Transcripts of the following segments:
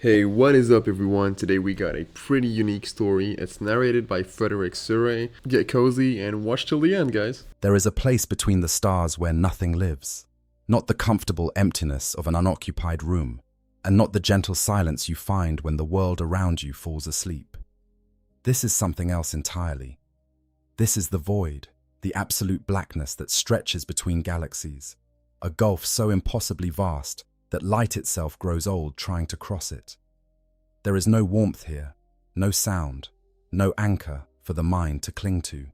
Hey, what is up, everyone? Today we got a pretty unique story. It's narrated by Frederick Surrey. Get cozy and watch till the end, guys. There is a place between the stars where nothing lives. Not the comfortable emptiness of an unoccupied room, and not the gentle silence you find when the world around you falls asleep. This is something else entirely. This is the void, the absolute blackness that stretches between galaxies, a gulf so impossibly vast that light itself grows old trying to cross it. There is no warmth here, no sound, no anchor for the mind to cling to.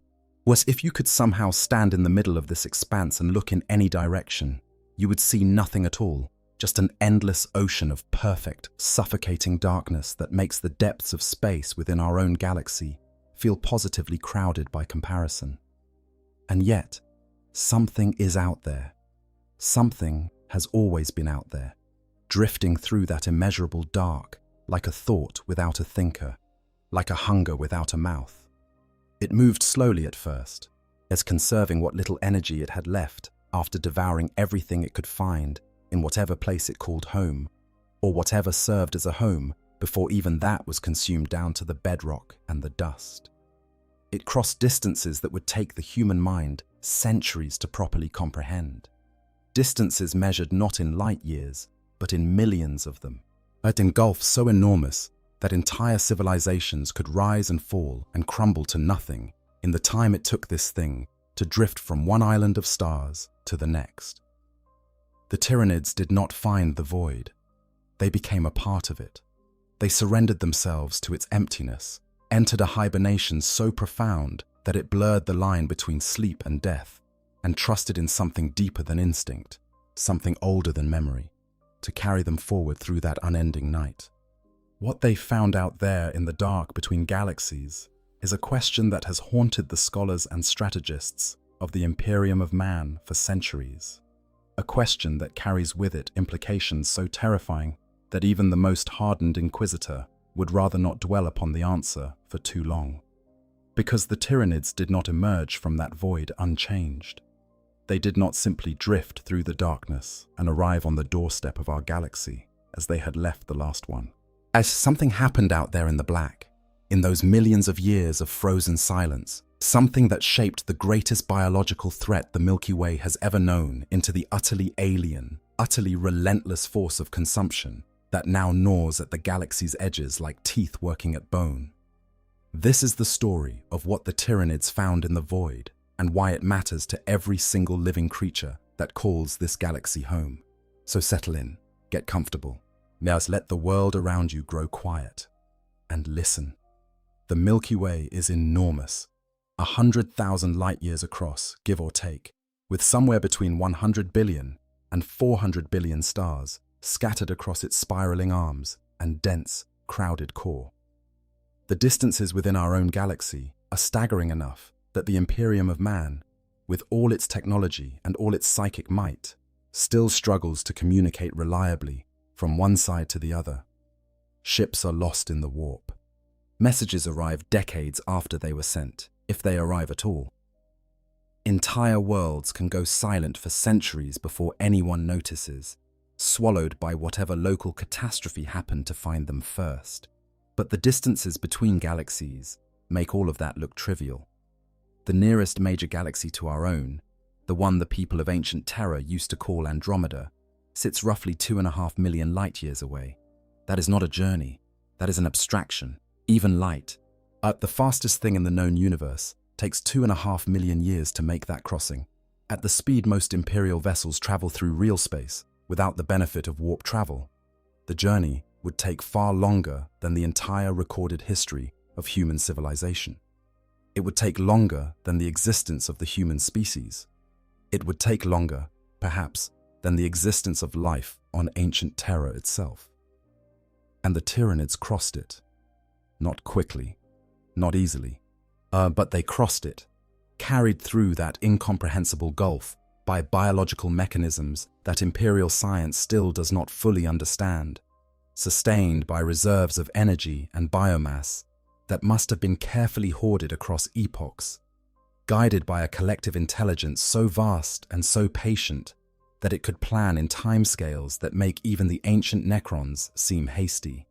What if you could somehow stand in the middle of this expanse and look in any direction? You would see nothing at all, just an endless ocean of perfect, suffocating darkness that makes the depths of space within our own galaxy feel positively crowded by comparison. And yet, something is out there. Something has always been out there, drifting through that immeasurable dark, like a thought without a thinker, like a hunger without a mouth. It moved slowly at first, as conserving what little energy it had left after devouring everything it could find in whatever place it called home, or whatever served as a home before even that was consumed down to the bedrock and the dust. It crossed distances that would take the human mind centuries to properly comprehend. Distances measured not in light years, but in millions of them. It engulfed so enormous that entire civilizations could rise and fall and crumble to nothing in the time it took this thing to drift from one island of stars to the next. The Tyranids did not find the void. They became a part of it. They surrendered themselves to its emptiness, entered a hibernation so profound that it blurred the line between sleep and death, and trusted in something deeper than instinct, something older than memory, to carry them forward through that unending night. What they found out there in the dark between galaxies is a question that has haunted the scholars and strategists of the Imperium of man for centuries. A question that carries with it implications so terrifying that even the most hardened inquisitor would rather not dwell upon the answer for too long. Because the Tyranids did not emerge from that void unchanged. They did not simply drift through the darkness and arrive on the doorstep of our galaxy as they had left the last one. As something happened out there in the black, in those millions of years of frozen silence, something that shaped the greatest biological threat the Milky Way has ever known into the utterly alien, utterly relentless force of consumption that now gnaws at the galaxy's edges like teeth working at bone. This is the story of what the Tyranids found in the void, and why it matters to every single living creature that calls this galaxy home. So settle in, get comfortable. Now let the world around you grow quiet, and listen. The Milky Way is enormous, 100,000 light years across, give or take, with somewhere between 100 billion and 400 billion stars scattered across its spiraling arms and dense, crowded core. The distances within our own galaxy are staggering enough that the Imperium of man, with all its technology and all its psychic might, still struggles to communicate reliably from one side to the other. Ships are lost in the warp. Messages arrive decades after they were sent, if they arrive at all. Entire worlds can go silent for centuries before anyone notices, swallowed by whatever local catastrophe happened to find them first. But the distances between galaxies make all of that look trivial. The nearest major galaxy to our own, the one the people of ancient Terra used to call Andromeda, sits roughly 2.5 million light years away. That is not a journey, that is an abstraction. Even light, the fastest thing in the known universe, takes 2.5 million years to make that crossing. At the speed most Imperial vessels travel through real space, without the benefit of warp travel, the journey would take far longer than the entire recorded history of human civilization. It would take longer than the existence of the human species. It would take longer, perhaps, than the existence of life on ancient Terra itself. And the Tyranids crossed it. Not quickly, not easily, but they crossed it, carried through that incomprehensible gulf by biological mechanisms that Imperial science still does not fully understand, sustained by reserves of energy and biomass that must have been carefully hoarded across epochs, guided by a collective intelligence so vast and so patient that it could plan in timescales that make even the ancient Necrons seem hasty.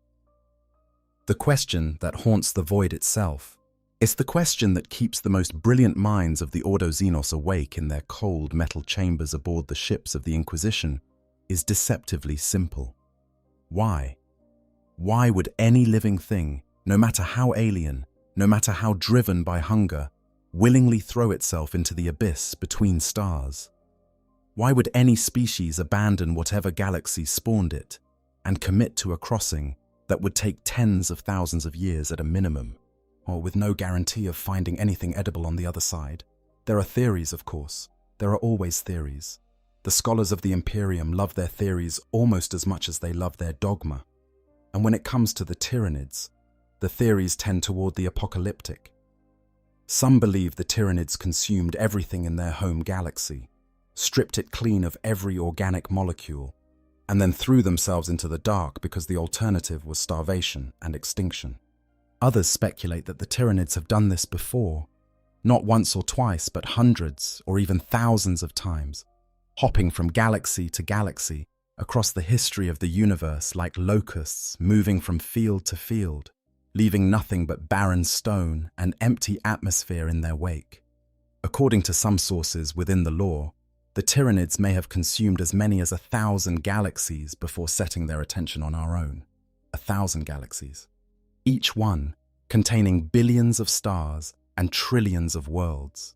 The question that haunts the void itself. It's the question that keeps the most brilliant minds of the Ordo Xenos awake in their cold metal chambers aboard the ships of the Inquisition is deceptively simple. Why? Why would any living thing, no matter how alien, no matter how driven by hunger, willingly throw itself into the abyss between stars? Why would any species abandon whatever galaxy spawned it and commit to a crossing that would take tens of thousands of years at a minimum, or with no guarantee of finding anything edible on the other side? There are theories, of course. There are always theories. The scholars of the Imperium love their theories almost as much as they love their dogma. And when it comes to the Tyranids, the theories tend toward the apocalyptic. Some believe the Tyranids consumed everything in their home galaxy, stripped it clean of every organic molecule, and then threw themselves into the dark because the alternative was starvation and extinction. Others speculate that the Tyranids have done this before, not once or twice, but hundreds or even thousands of times, hopping from galaxy to galaxy across the history of the universe like locusts moving from field to field, leaving nothing but barren stone and empty atmosphere in their wake. According to some sources within the lore, the Tyranids may have consumed as many as 1,000 galaxies before setting their attention on our own. 1,000 galaxies. Each one containing billions of stars and trillions of worlds.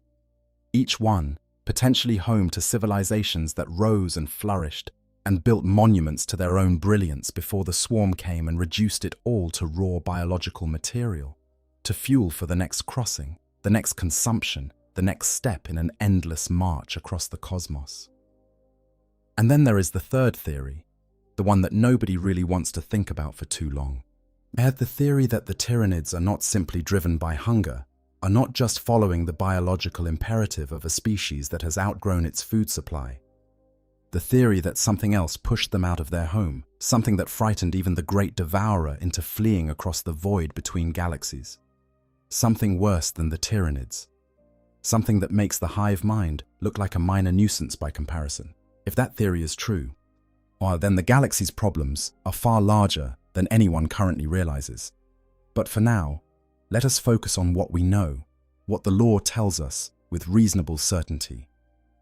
Each one potentially home to civilizations that rose and flourished and built monuments to their own brilliance before the swarm came and reduced it all to raw biological material, to fuel for the next crossing, the next consumption, the next step in an endless march across the cosmos. And then there is the third theory, the one that nobody really wants to think about for too long. The theory that the Tyranids are not simply driven by hunger, are not just following the biological imperative of a species that has outgrown its food supply. The theory that something else pushed them out of their home, something that frightened even the great devourer into fleeing across the void between galaxies. Something worse than the Tyranids. Something that makes the hive mind look like a minor nuisance by comparison. If that theory is true, well, then the galaxy's problems are far larger than anyone currently realizes. But for now, let us focus on what we know, what the lore tells us with reasonable certainty.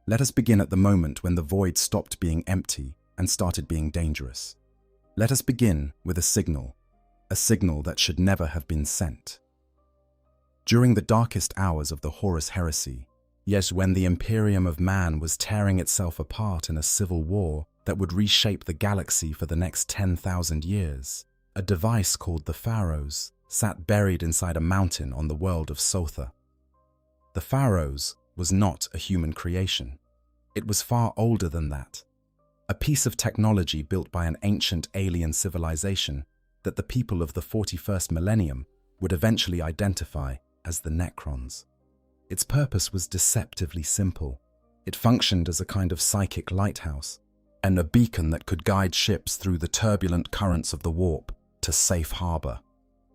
Let us begin at the moment when the void stopped being empty and started being dangerous. Let us begin with a signal that should never have been sent. During the darkest hours of the Horus Heresy, yes, when the Imperium of man was tearing itself apart in a civil war that would reshape the galaxy for the next 10,000 years, a device called the Pharos sat buried inside a mountain on the world of Sotha. The Pharos was not a human creation. It was far older than that. A piece of technology built by an ancient alien civilization that the people of the 41st millennium would eventually identify as the Necrons. Its purpose was deceptively simple. It functioned as a kind of psychic lighthouse, and a beacon that could guide ships through the turbulent currents of the warp to safe harbor,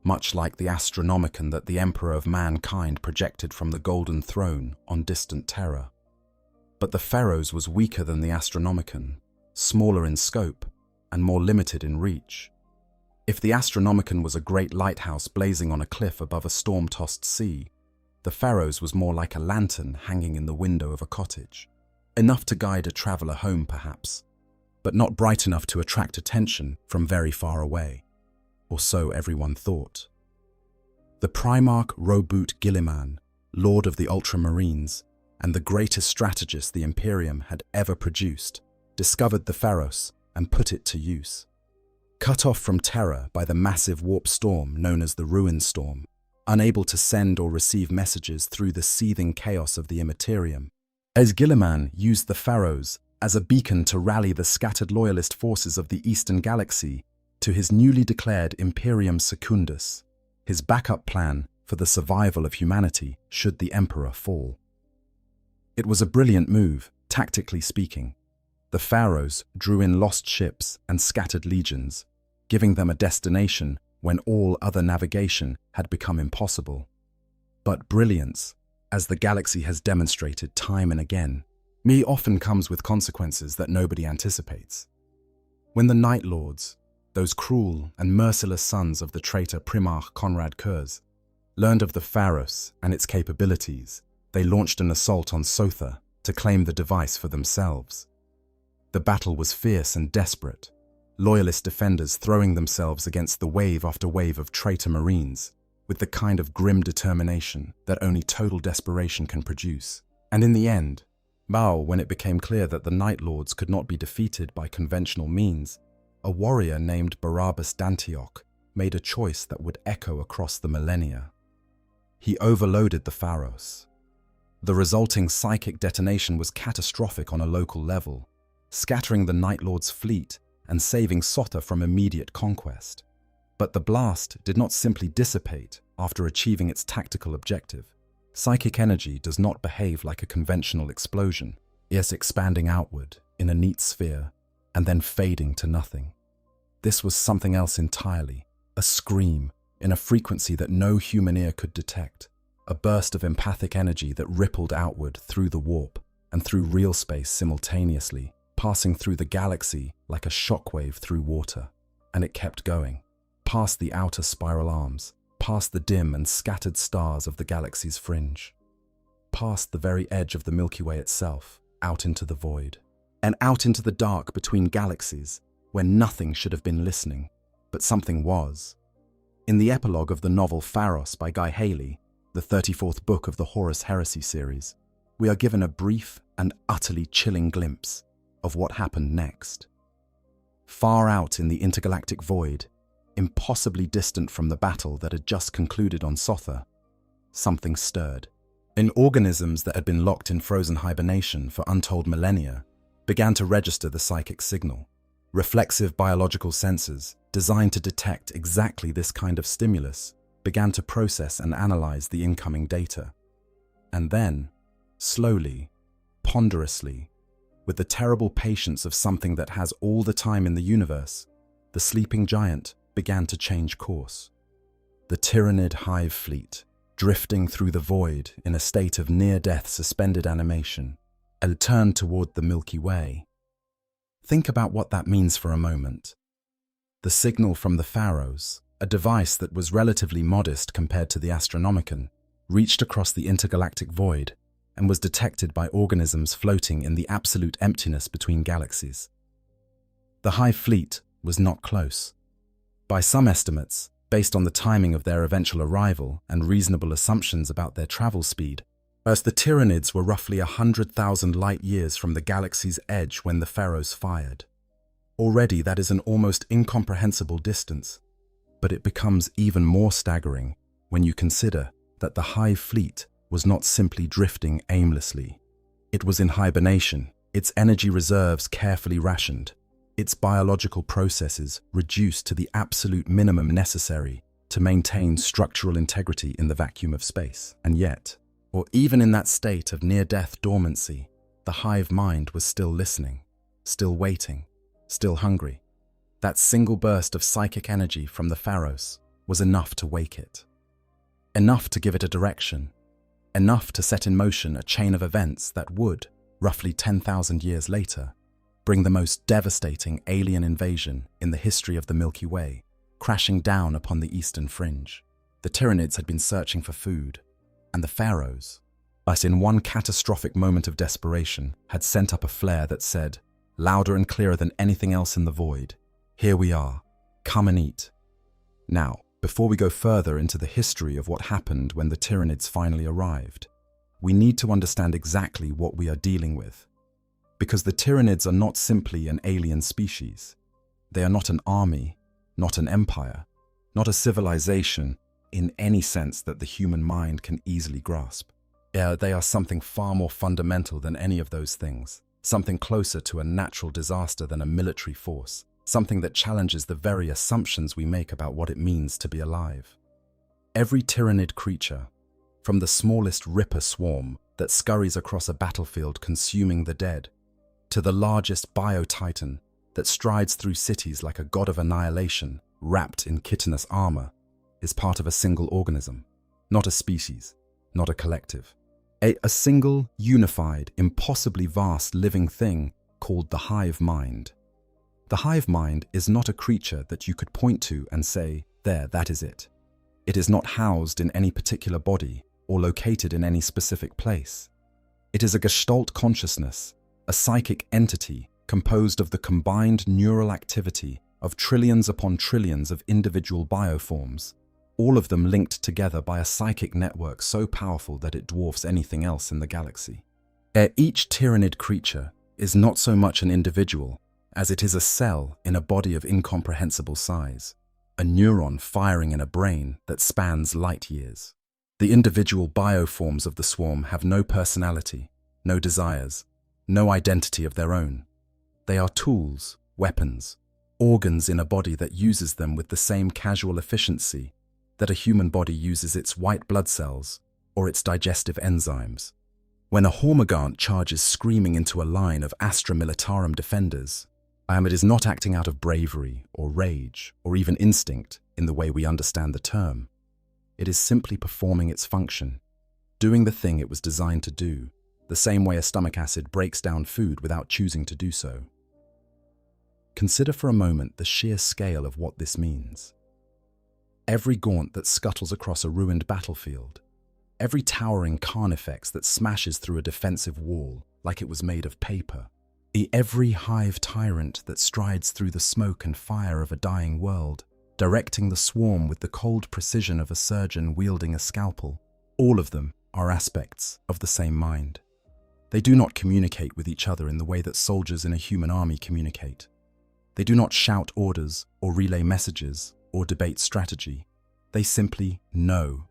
much like the Astronomicon that the Emperor of Mankind projected from the Golden Throne on distant Terra. But the Pharos was weaker than the Astronomicon, smaller in scope, and more limited in reach. If the Astronomicon was a great lighthouse blazing on a cliff above a storm-tossed sea, the Pharos was more like a lantern hanging in the window of a cottage. Enough to guide a traveler home, perhaps, but not bright enough to attract attention from very far away. Or so everyone thought. The Primarch Roboute Guilliman, Lord of the Ultramarines, and the greatest strategist the Imperium had ever produced, discovered the Pharos and put it to use. Cut off from Terra by the massive warp storm known as the Ruin Storm, unable to send or receive messages through the seething chaos of the Immaterium, as Guilliman used the Pharos as a beacon to rally the scattered loyalist forces of the Eastern Galaxy to his newly declared Imperium Secundus, his backup plan for the survival of humanity should the Emperor fall. It was a brilliant move, tactically speaking. The Pharos drew in lost ships and scattered legions, giving them a destination when all other navigation had become impossible. But brilliance, as the galaxy has demonstrated time and again, often comes with consequences that nobody anticipates. When the Night Lords, those cruel and merciless sons of the traitor Primarch Conrad Kurz, learned of the Pharos and its capabilities. They launched an assault on Sotha to claim the device for themselves. The battle was fierce and desperate, loyalist defenders throwing themselves against the wave after wave of traitor marines, with the kind of grim determination that only total desperation can produce. And in the end, when it became clear that the Night Lords could not be defeated by conventional means, a warrior named Barabbas d'Antioch made a choice that would echo across the millennia. He overloaded the Pharos. The resulting psychic detonation was catastrophic on a local level, scattering the Night Lord's fleet and saving Sotha from immediate conquest. But the blast did not simply dissipate after achieving its tactical objective. Psychic energy does not behave like a conventional explosion, yes, expanding outward in a neat sphere and then fading to nothing. This was something else entirely, a scream in a frequency that no human ear could detect, a burst of empathic energy that rippled outward through the warp and through real space simultaneously, passing through the galaxy like a shockwave through water. And it kept going, past the outer spiral arms, past the dim and scattered stars of the galaxy's fringe, past the very edge of the Milky Way itself, out into the void, and out into the dark between galaxies, where nothing should have been listening, but something was. In the epilogue of the novel Pharos by Guy Haley, the 34th book of the Horus Heresy series, we are given a brief and utterly chilling glimpse of what happened next. Far out in the intergalactic void, impossibly distant from the battle that had just concluded on Sotha, something stirred. In organisms that had been locked in frozen hibernation for untold millennia, began to register the psychic signal. Reflexive biological sensors, designed to detect exactly this kind of stimulus, began to process and analyze the incoming data. And then, slowly, ponderously, with the terrible patience of something that has all the time in the universe, the sleeping giant began to change course. The Tyranid hive fleet, drifting through the void in a state of near-death suspended animation, and turned toward the Milky Way. Think about what that means for a moment. The signal from the Pharos, a device that was relatively modest compared to the Astronomicon, reached across the intergalactic void and was detected by organisms floating in the absolute emptiness between galaxies. The hive fleet was not close. By some estimates, based on the timing of their eventual arrival and reasonable assumptions about their travel speed, as the Tyranids were roughly 100,000 light-years from the galaxy's edge when the Pharos fired. Already that is an almost incomprehensible distance, but it becomes even more staggering when you consider that the hive fleet was not simply drifting aimlessly. It was in hibernation, its energy reserves carefully rationed, its biological processes reduced to the absolute minimum necessary to maintain structural integrity in the vacuum of space. And yet, or even in that state of near-death dormancy, the hive mind was still listening, still waiting, still hungry. That single burst of psychic energy from the Pharos was enough to wake it. Enough to give it a direction. Enough to set in motion a chain of events that would, roughly 10,000 years later, bring the most devastating alien invasion in the history of the Milky Way, crashing down upon the eastern fringe. The Tyranids had been searching for food, and the Pharos, but in one catastrophic moment of desperation, had sent up a flare that said, louder and clearer than anything else in the void, "Here we are. Come and eat." Now, before we go further into the history of what happened when the Tyranids finally arrived, we need to understand exactly what we are dealing with. Because the Tyranids are not simply an alien species. They are not an army, not an empire, not a civilization in any sense that the human mind can easily grasp. They are something far more fundamental than any of those things, something closer to a natural disaster than a military force, something that challenges the very assumptions we make about what it means to be alive. Every Tyranid creature, from the smallest ripper swarm that scurries across a battlefield consuming the dead, to the largest bio-titan that strides through cities like a god of annihilation wrapped in chitinous armor, is part of a single organism, not a species, not a collective. A single, unified, impossibly vast living thing called the hive mind. The hive mind is not a creature that you could point to and say, there, that is it. It is not housed in any particular body or located in any specific place. It is a gestalt consciousness, a psychic entity composed of the combined neural activity of trillions upon trillions of individual bioforms, all of them linked together by a psychic network so powerful that it dwarfs anything else in the galaxy. Each Tyranid creature is not so much an individual as it is a cell in a body of incomprehensible size, a neuron firing in a brain that spans light years. The individual bioforms of the swarm have no personality, no desires, no identity of their own. They are tools, weapons, organs in a body that uses them with the same casual efficiency that a human body uses its white blood cells or its digestive enzymes. When a Hormigaunt charges screaming into a line of Astra Militarum defenders, it is not acting out of bravery or rage or even instinct in the way we understand the term. It is simply performing its function, doing the thing it was designed to do, the same way a stomach acid breaks down food without choosing to do so. Consider for a moment the sheer scale of what this means. Every gaunt that scuttles across a ruined battlefield, every towering carnifex that smashes through a defensive wall like it was made of paper, every hive tyrant that strides through the smoke and fire of a dying world, directing the swarm with the cold precision of a surgeon wielding a scalpel, all of them are aspects of the same mind. They do not communicate with each other in the way that soldiers in a human army communicate. They do not shout orders or relay messages or debate strategy. They simply know.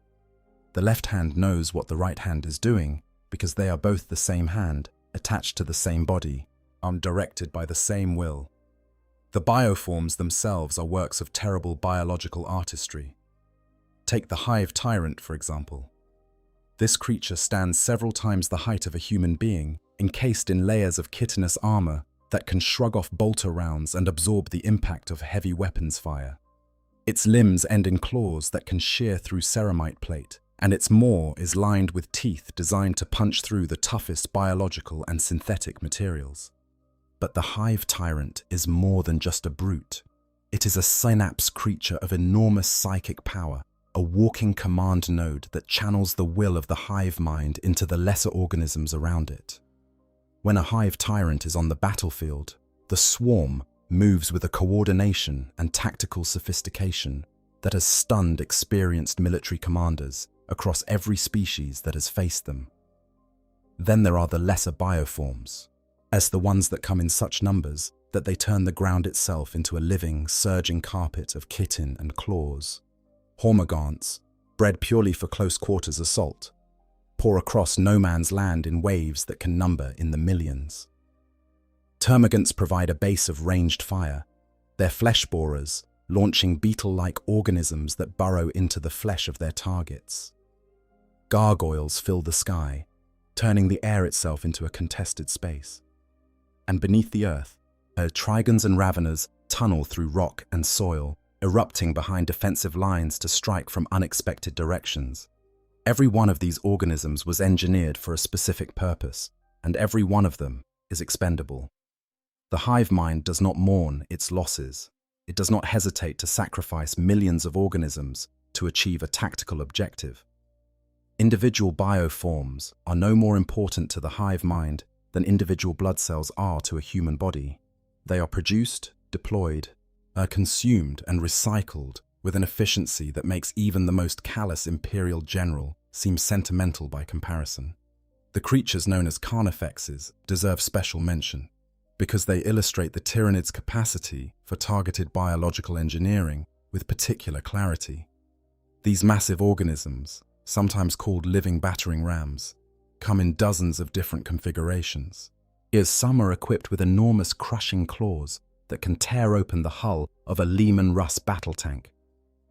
The left hand knows what the right hand is doing because they are both the same hand, attached to the same body, directed by the same will. The bioforms themselves are works of terrible biological artistry. Take the hive tyrant, for example. This creature stands several times the height of a human being, encased in layers of chitinous armor that can shrug off bolter rounds and absorb the impact of heavy weapons fire. Its limbs end in claws that can shear through ceramite plate, and its maw is lined with teeth designed to punch through the toughest biological and synthetic materials. But the hive tyrant is more than just a brute. It is a synapse creature of enormous psychic power, a walking command node that channels the will of the hive mind into the lesser organisms around it. When a hive tyrant is on the battlefield, the swarm moves with a coordination and tactical sophistication that has stunned experienced military commanders across every species that has faced them. Then there are the lesser bioforms, as the ones that come in such numbers that they turn the ground itself into a living, surging carpet of chitin and claws. Hormigaunts, bred purely for close quarters assault, pour across no man's land in waves that can number in the millions. Termagants provide a base of ranged fire, their flesh borers launching beetle-like organisms that burrow into the flesh of their targets. Gargoyles fill the sky, turning the air itself into a contested space. And beneath the earth, Trigons and Raveners tunnel through rock and soil, erupting behind defensive lines to strike from unexpected directions. Every one of these organisms was engineered for a specific purpose, and every one of them is expendable. The hive mind does not mourn its losses. It does not hesitate to sacrifice millions of organisms to achieve a tactical objective. Individual bioforms are no more important to the hive mind than individual blood cells are to a human body. They are produced, deployed, consumed and recycled with an efficiency that makes even the most callous imperial general seem sentimental by comparison. The creatures known as carnifexes deserve special mention because they illustrate the Tyranids' capacity for targeted biological engineering with particular clarity. These massive organisms, sometimes called living battering rams, come in dozens of different configurations. Yet some are equipped with enormous crushing claws that can tear open the hull of a Lehman Russ battle tank.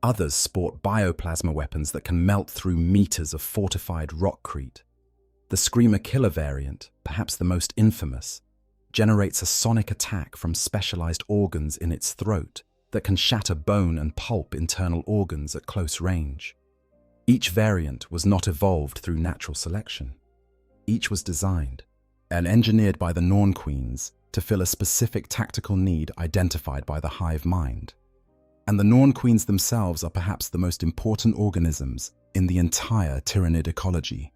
Others sport bioplasma weapons that can melt through meters of fortified rockcrete. The Screamer Killer variant, perhaps the most infamous, generates a sonic attack from specialized organs in its throat that can shatter bone and pulp internal organs at close range. Each variant was not evolved through natural selection. Each was designed and engineered by the Norn Queens to fill a specific tactical need identified by the hive mind. And the Norn queens themselves are perhaps the most important organisms in the entire Tyranid ecology.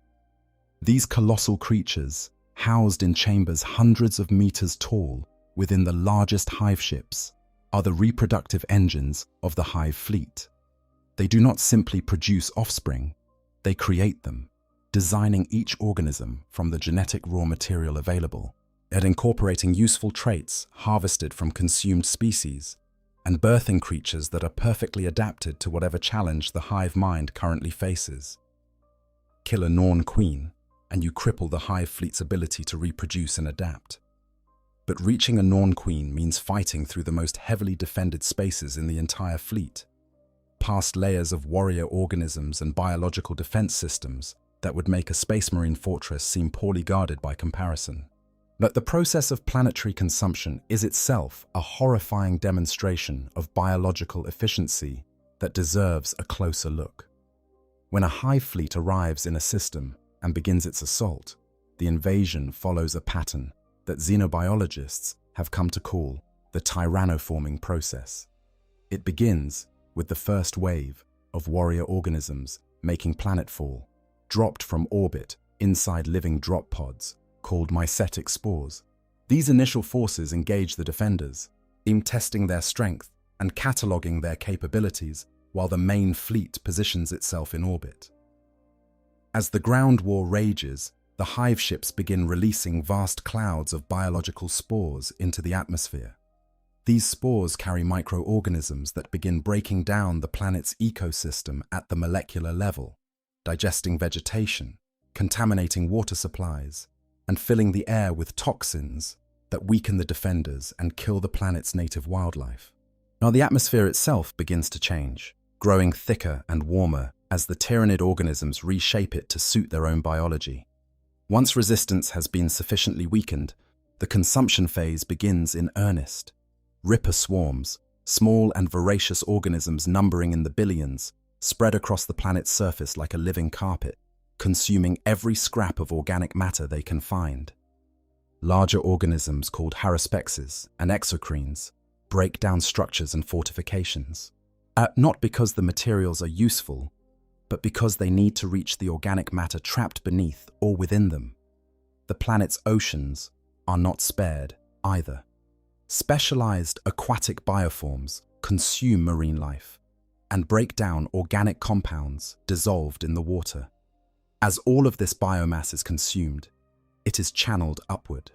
These colossal creatures, housed in chambers hundreds of meters tall within the largest hive ships, are the reproductive engines of the hive fleet. They do not simply produce offspring, they create them, designing each organism from the genetic raw material available, and incorporating useful traits harvested from consumed species, and birthing creatures that are perfectly adapted to whatever challenge the hive mind currently faces. Kill a Norn queen, and you cripple the hive fleet's ability to reproduce and adapt. But reaching a Norn queen means fighting through the most heavily defended spaces in the entire fleet, past layers of warrior organisms and biological defense systems that would make a Space Marine fortress seem poorly guarded by comparison. But the process of planetary consumption is itself a horrifying demonstration of biological efficiency that deserves a closer look. When a hive fleet arrives in a system and begins its assault, the invasion follows a pattern that xenobiologists have come to call the tyrannoforming process. It begins with the first wave of warrior organisms making planetfall, dropped from orbit inside living drop pods called mycetic spores. These initial forces engage the defenders, testing their strength and cataloging their capabilities while the main fleet positions itself in orbit. As the ground war rages, the hive ships begin releasing vast clouds of biological spores into the atmosphere. These spores carry microorganisms that begin breaking down the planet's ecosystem at the molecular level, digesting vegetation, contaminating water supplies, and filling the air with toxins that weaken the defenders and kill the planet's native wildlife. Now, the atmosphere itself begins to change, growing thicker and warmer as the Tyranid organisms reshape it to suit their own biology. Once resistance has been sufficiently weakened, the consumption phase begins in earnest. Ripper swarms, small and voracious organisms numbering in the billions, spread across the planet's surface like a living carpet, consuming every scrap of organic matter they can find. Larger organisms called haruspexes and exocrines break down structures and fortifications, not because the materials are useful, but because they need to reach the organic matter trapped beneath or within them. The planet's oceans are not spared either. Specialized aquatic bioforms consume marine life and break down organic compounds dissolved in the water. As all of this biomass is consumed, it is channeled upward.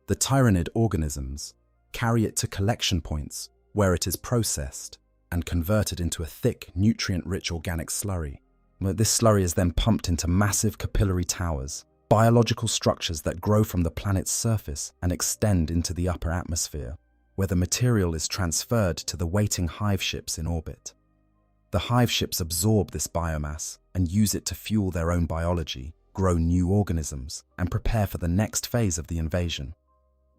The Tyranid organisms carry it to collection points where it is processed and converted into a thick, nutrient-rich organic slurry. This slurry is then pumped into massive capillary towers, biological structures that grow from the planet's surface and extend into the upper atmosphere, where the material is transferred to the waiting hive ships in orbit. The hive ships absorb this biomass and use it to fuel their own biology, grow new organisms, and prepare for the next phase of the invasion.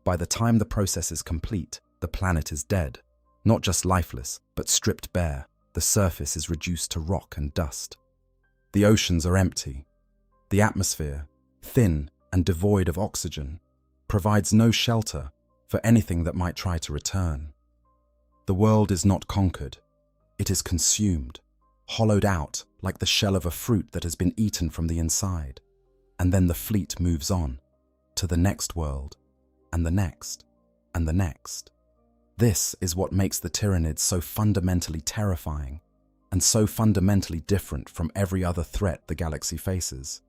By the time the process is complete, the planet is dead. Not just lifeless, but stripped bare. The surface is reduced to rock and dust. The oceans are empty. The atmosphere, thin and devoid of oxygen, provides no shelter for anything that might try to return. The world is not conquered. It is consumed, hollowed out like the shell of a fruit that has been eaten from the inside. And then the fleet moves on to the next world, and the next, and the next. This is what makes the Tyranids so fundamentally terrifying and so fundamentally different from every other threat the galaxy faces.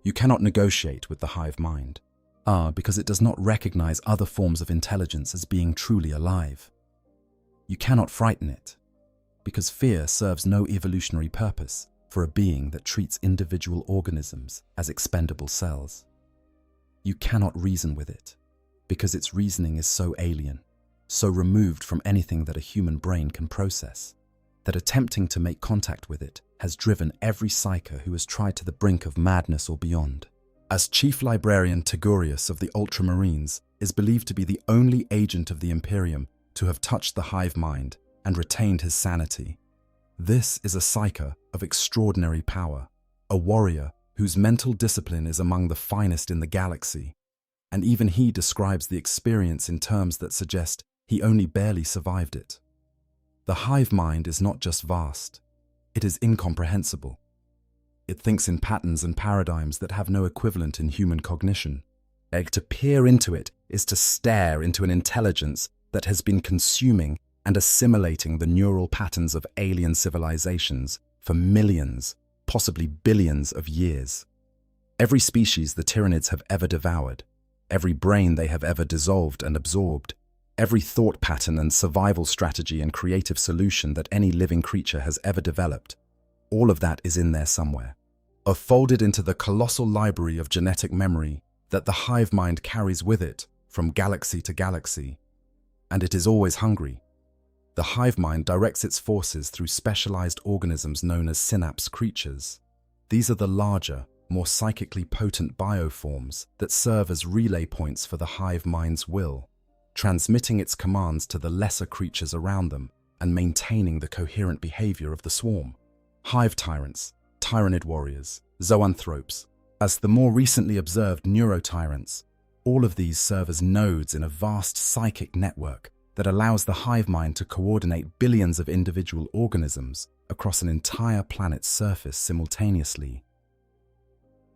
You cannot negotiate with the hive mind, because it does not recognize other forms of intelligence as being truly alive. You cannot frighten it, because fear serves no evolutionary purpose for a being that treats individual organisms as expendable cells. You cannot reason with it, because its reasoning is so alien, so removed from anything that a human brain can process, that attempting to make contact with it has driven every psyker who has tried to the brink of madness or beyond. As Chief Librarian Tigurius of the Ultramarines is believed to be the only agent of the Imperium to have touched the hive mind and retained his sanity. This is a psyker of extraordinary power, a warrior whose mental discipline is among the finest in the galaxy, and even he describes the experience in terms that suggest he only barely survived it. The hive mind is not just vast, it is incomprehensible. It thinks in patterns and paradigms that have no equivalent in human cognition. To peer into it is to stare into an intelligence that has been consuming and assimilating the neural patterns of alien civilizations for millions, possibly billions of years. Every species the Tyranids have ever devoured, every brain they have ever dissolved and absorbed, every thought pattern and survival strategy and creative solution that any living creature has ever developed, all of that is in there somewhere, or folded into the colossal library of genetic memory that the hive mind carries with it from galaxy to galaxy. And it is always hungry. The hive mind directs its forces through specialized organisms known as synapse creatures. These are the larger, more psychically potent bioforms that serve as relay points for the hive mind's will, transmitting its commands to the lesser creatures around them and maintaining the coherent behavior of the swarm. Hive tyrants, Tyranid warriors, zoanthropes, as the more recently observed neurotyrants, all of these serve as nodes in a vast psychic network that allows the hive mind to coordinate billions of individual organisms across an entire planet's surface simultaneously.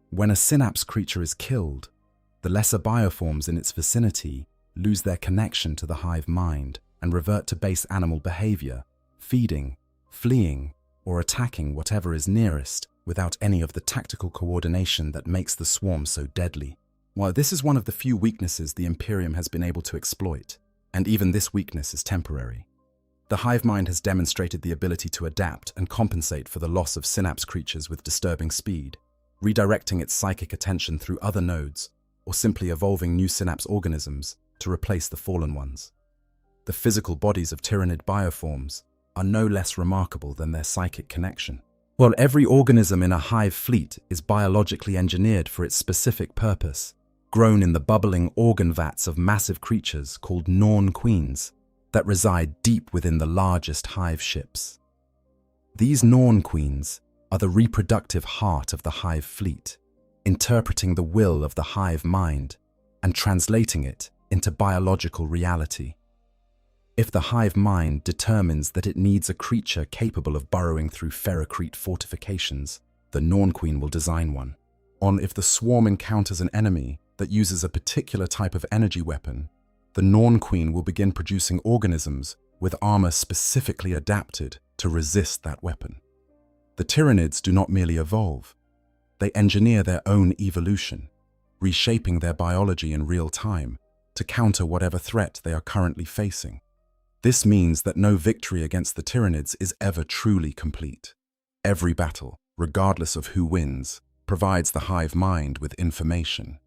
When a synapse creature is killed, the lesser bioforms in its vicinity lose their connection to the hive mind and revert to base animal behavior, feeding, fleeing, or attacking whatever is nearest without any of the tactical coordination that makes the swarm so deadly. While this is one of the few weaknesses the Imperium has been able to exploit, and even this weakness is temporary, the hive mind has demonstrated the ability to adapt and compensate for the loss of synapse creatures with disturbing speed, redirecting its psychic attention through other nodes, or simply evolving new synapse organisms to replace the fallen ones. The physical bodies of Tyranid bioforms are no less remarkable than their psychic connection. While every organism in a hive fleet is biologically engineered for its specific purpose, grown in the bubbling organ vats of massive creatures called Norn queens that reside deep within the largest hive ships. These Norn queens are the reproductive heart of the hive fleet, interpreting the will of the hive mind and translating it into biological reality. If the hive mind determines that it needs a creature capable of burrowing through ferrocrete fortifications, the Norn Queen will design one. If the swarm encounters an enemy that uses a particular type of energy weapon, the Norn Queen will begin producing organisms with armor specifically adapted to resist that weapon. The Tyranids do not merely evolve, they engineer their own evolution, reshaping their biology in real time to counter whatever threat they are currently facing. This means that no victory against the Tyranids is ever truly complete. Every battle, regardless of who wins, provides the hive mind with information.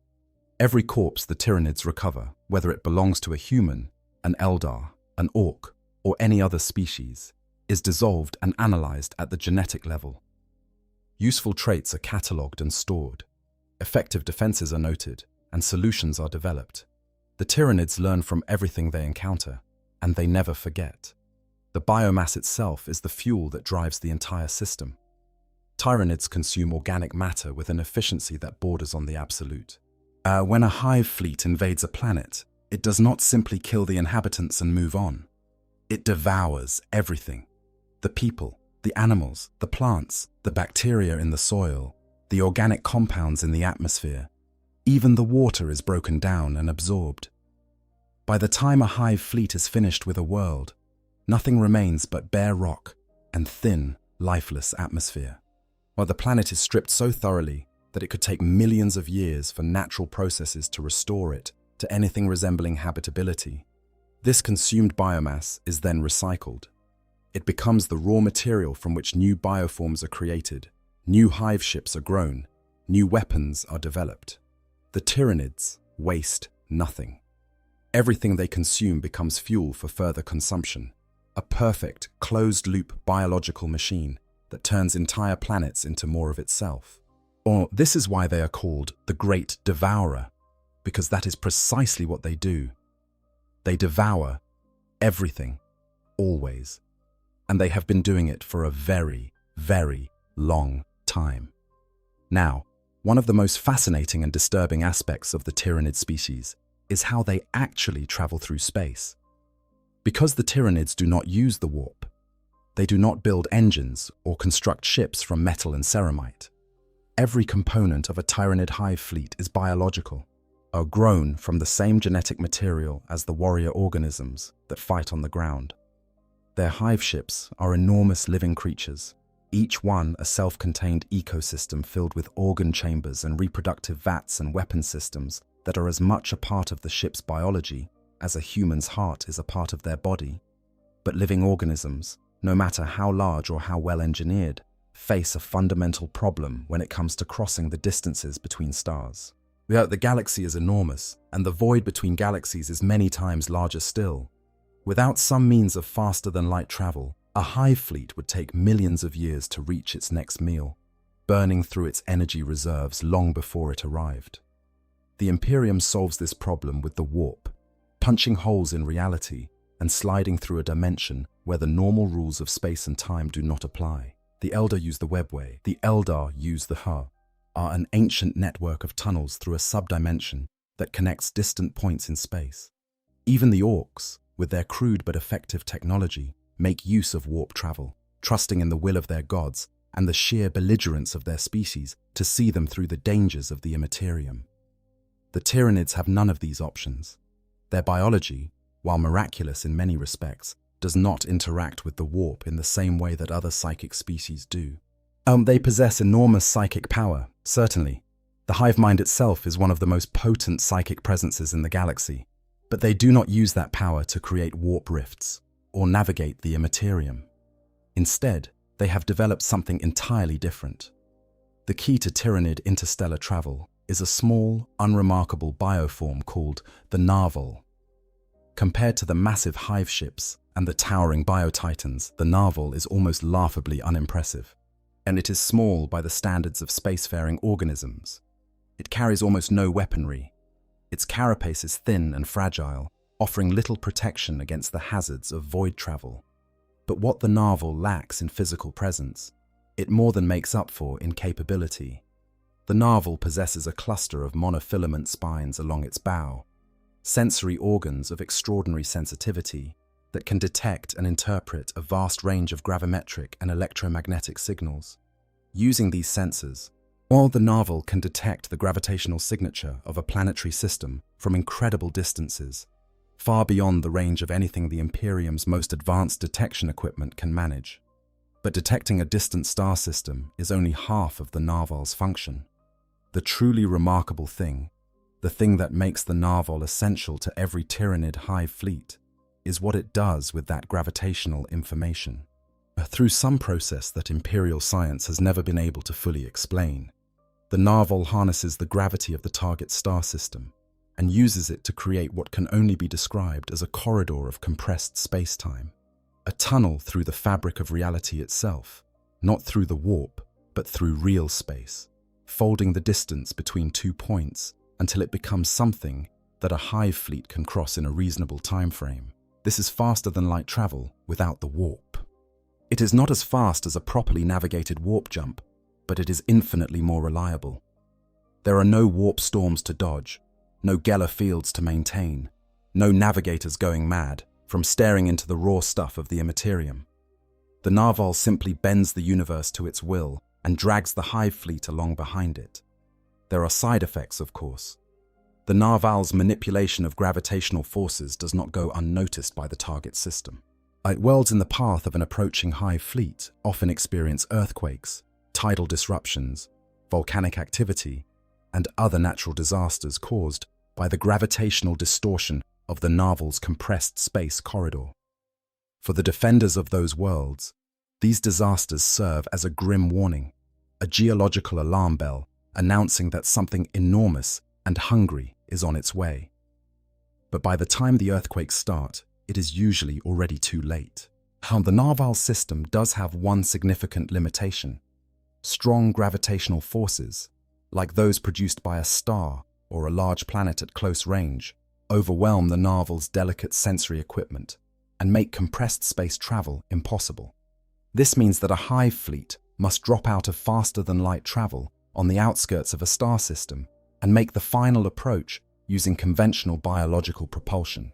Every corpse the Tyranids recover, whether it belongs to a human, an Eldar, an Orc, or any other species, is dissolved and analyzed at the genetic level. Useful traits are catalogued and stored. Effective defenses are noted, and solutions are developed. The Tyranids learn from everything they encounter, and they never forget. The biomass itself is the fuel that drives the entire system. Tyranids consume organic matter with an efficiency that borders on the absolute. When a hive fleet invades a planet, it does not simply kill the inhabitants and move on. It devours everything. The people, the animals, the plants, the bacteria in the soil, the organic compounds in the atmosphere. Even the water is broken down and absorbed. By the time a hive fleet is finished with a world, nothing remains but bare rock and thin, lifeless atmosphere. While the planet is stripped so thoroughly that it could take millions of years for natural processes to restore it to anything resembling habitability, this consumed biomass is then recycled. It becomes the raw material from which new bioforms are created, new hive ships are grown, new weapons are developed. The Tyranids waste nothing. Everything they consume becomes fuel for further consumption, a perfect, closed-loop biological machine that turns entire planets into more of itself. This is why they are called the Great Devourer, because that is precisely what they do. They devour everything, always. And they have been doing it for a very, very long time. Now, One of the most fascinating and disturbing aspects of the Tyranid species is how they actually travel through space. Because the Tyranids do not use the warp, they do not build engines or construct ships from metal and ceramite. Every component of a Tyranid hive fleet is biological, are grown from the same genetic material as the warrior organisms that fight on the ground. Their hive ships are enormous living creatures, each one a self-contained ecosystem filled with organ chambers and reproductive vats and weapon systems that are as much a part of the ship's biology as a human's heart is a part of their body. But living organisms, no matter how large or how well engineered, face a fundamental problem when it comes to crossing the distances between stars. The galaxy is enormous, and the void between galaxies is many times larger still. Without some means of faster-than-light travel, a hive fleet would take millions of years to reach its next meal, burning through its energy reserves long before it arrived. The Imperium solves this problem with the warp, punching holes in reality and sliding through a dimension where the normal rules of space and time do not apply. The Elder use the webway, the Eldar use the are an ancient network of tunnels through a subdimension that connects distant points in space. Even the Orcs, with their crude but effective technology, make use of warp travel, trusting in the will of their gods and the sheer belligerence of their species to see them through the dangers of the Imperium. The Tyranids have none of these options. Their biology, while miraculous in many respects, does not interact with the warp in the same way that other psychic species do. They possess enormous psychic power, certainly. The hive mind itself is one of the most potent psychic presences in the galaxy, but they do not use that power to create warp rifts or navigate the Imperium. Instead, they have developed something entirely different. The key to Tyranid interstellar travel is a small, unremarkable bioform called the narval. Compared to the massive hive ships and the towering biotitans, the narval is almost laughably unimpressive. And it is small by the standards of spacefaring organisms. It carries almost no weaponry. Its carapace is thin and fragile, offering little protection against the hazards of void travel. But what the narval lacks in physical presence, it more than makes up for in capability. The narval possesses a cluster of monofilament spines along its bow, sensory organs of extraordinary sensitivity that can detect and interpret a vast range of gravimetric and electromagnetic signals. Using these sensors, while the narval can detect the gravitational signature of a planetary system from incredible distances, far beyond the range of anything the Imperium's most advanced detection equipment can manage. But detecting a distant star system is only half of the narval's function. The truly remarkable thing, the thing that makes the narval essential to every Tyranid hive fleet, is what it does with that gravitational information. Through some process that Imperial science has never been able to fully explain, the narval harnesses the gravity of the target star system and uses it to create what can only be described as a corridor of compressed space-time, a tunnel through the fabric of reality itself, not through the warp, but through real space, folding the distance between 2 points until it becomes something that a hive fleet can cross in a reasonable time frame. This is faster than light travel without the warp. It is not as fast as a properly navigated warp jump, but it is infinitely more reliable. There are no warp storms to dodge, no Geller fields to maintain, no navigators going mad from staring into the raw stuff of the Imperium. The narval simply bends the universe to its will and drags the hive fleet along behind it. There are side effects, of course. The narval's manipulation of gravitational forces does not go unnoticed by the target system. Worlds in the path of an approaching hive fleet often experience earthquakes, tidal disruptions, volcanic activity, and other natural disasters caused by the gravitational distortion of the narval's compressed space corridor. For the defenders of those worlds, these disasters serve as a grim warning, a geological alarm bell announcing that something enormous and hungry is on its way. But by the time the earthquakes start, it is usually already too late. The narval system does have one significant limitation. Strong gravitational forces, like those produced by a star or a large planet at close range, overwhelm the narval's delicate sensory equipment and make compressed space travel impossible. This means that a hive fleet must drop out of faster-than-light travel on the outskirts of a star system, and make the final approach using conventional biological propulsion.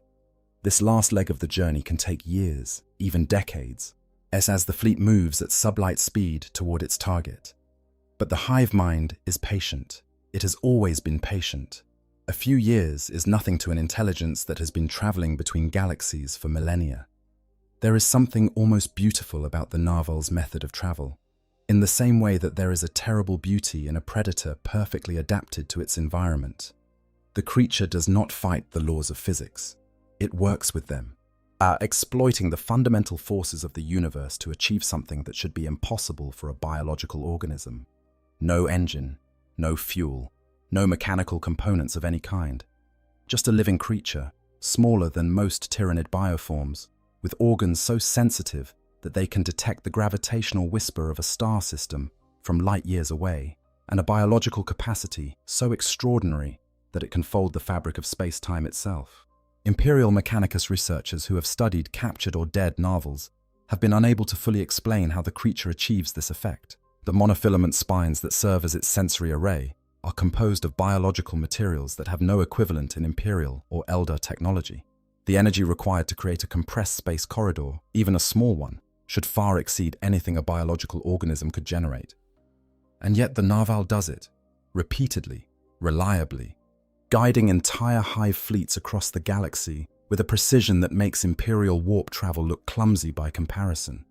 This last leg of the journey can take years, even decades, as the fleet moves at sublight speed toward its target. But the hive mind is patient. It has always been patient. A few years is nothing to an intelligence that has been traveling between galaxies for millennia. There is something almost beautiful about the narval's method of travel, in the same way that there is a terrible beauty in a predator perfectly adapted to its environment. The creature does not fight the laws of physics. It works with them, exploiting the fundamental forces of the universe to achieve something that should be impossible for a biological organism. No engine, no fuel, no mechanical components of any kind. Just a living creature, smaller than most Tyranid bioforms, with organs so sensitive that they can detect the gravitational whisper of a star system from light years away, and a biological capacity so extraordinary that it can fold the fabric of space-time itself. Imperial Mechanicus researchers who have studied captured or dead narvals have been unable to fully explain how the creature achieves this effect. The monofilament spines that serve as its sensory array are composed of biological materials that have no equivalent in Imperial or Elder technology. The energy required to create a compressed space corridor, even a small one, should far exceed anything a biological organism could generate. And yet the narval does it, repeatedly, reliably, guiding entire hive fleets across the galaxy with a precision that makes Imperial warp travel look clumsy by comparison.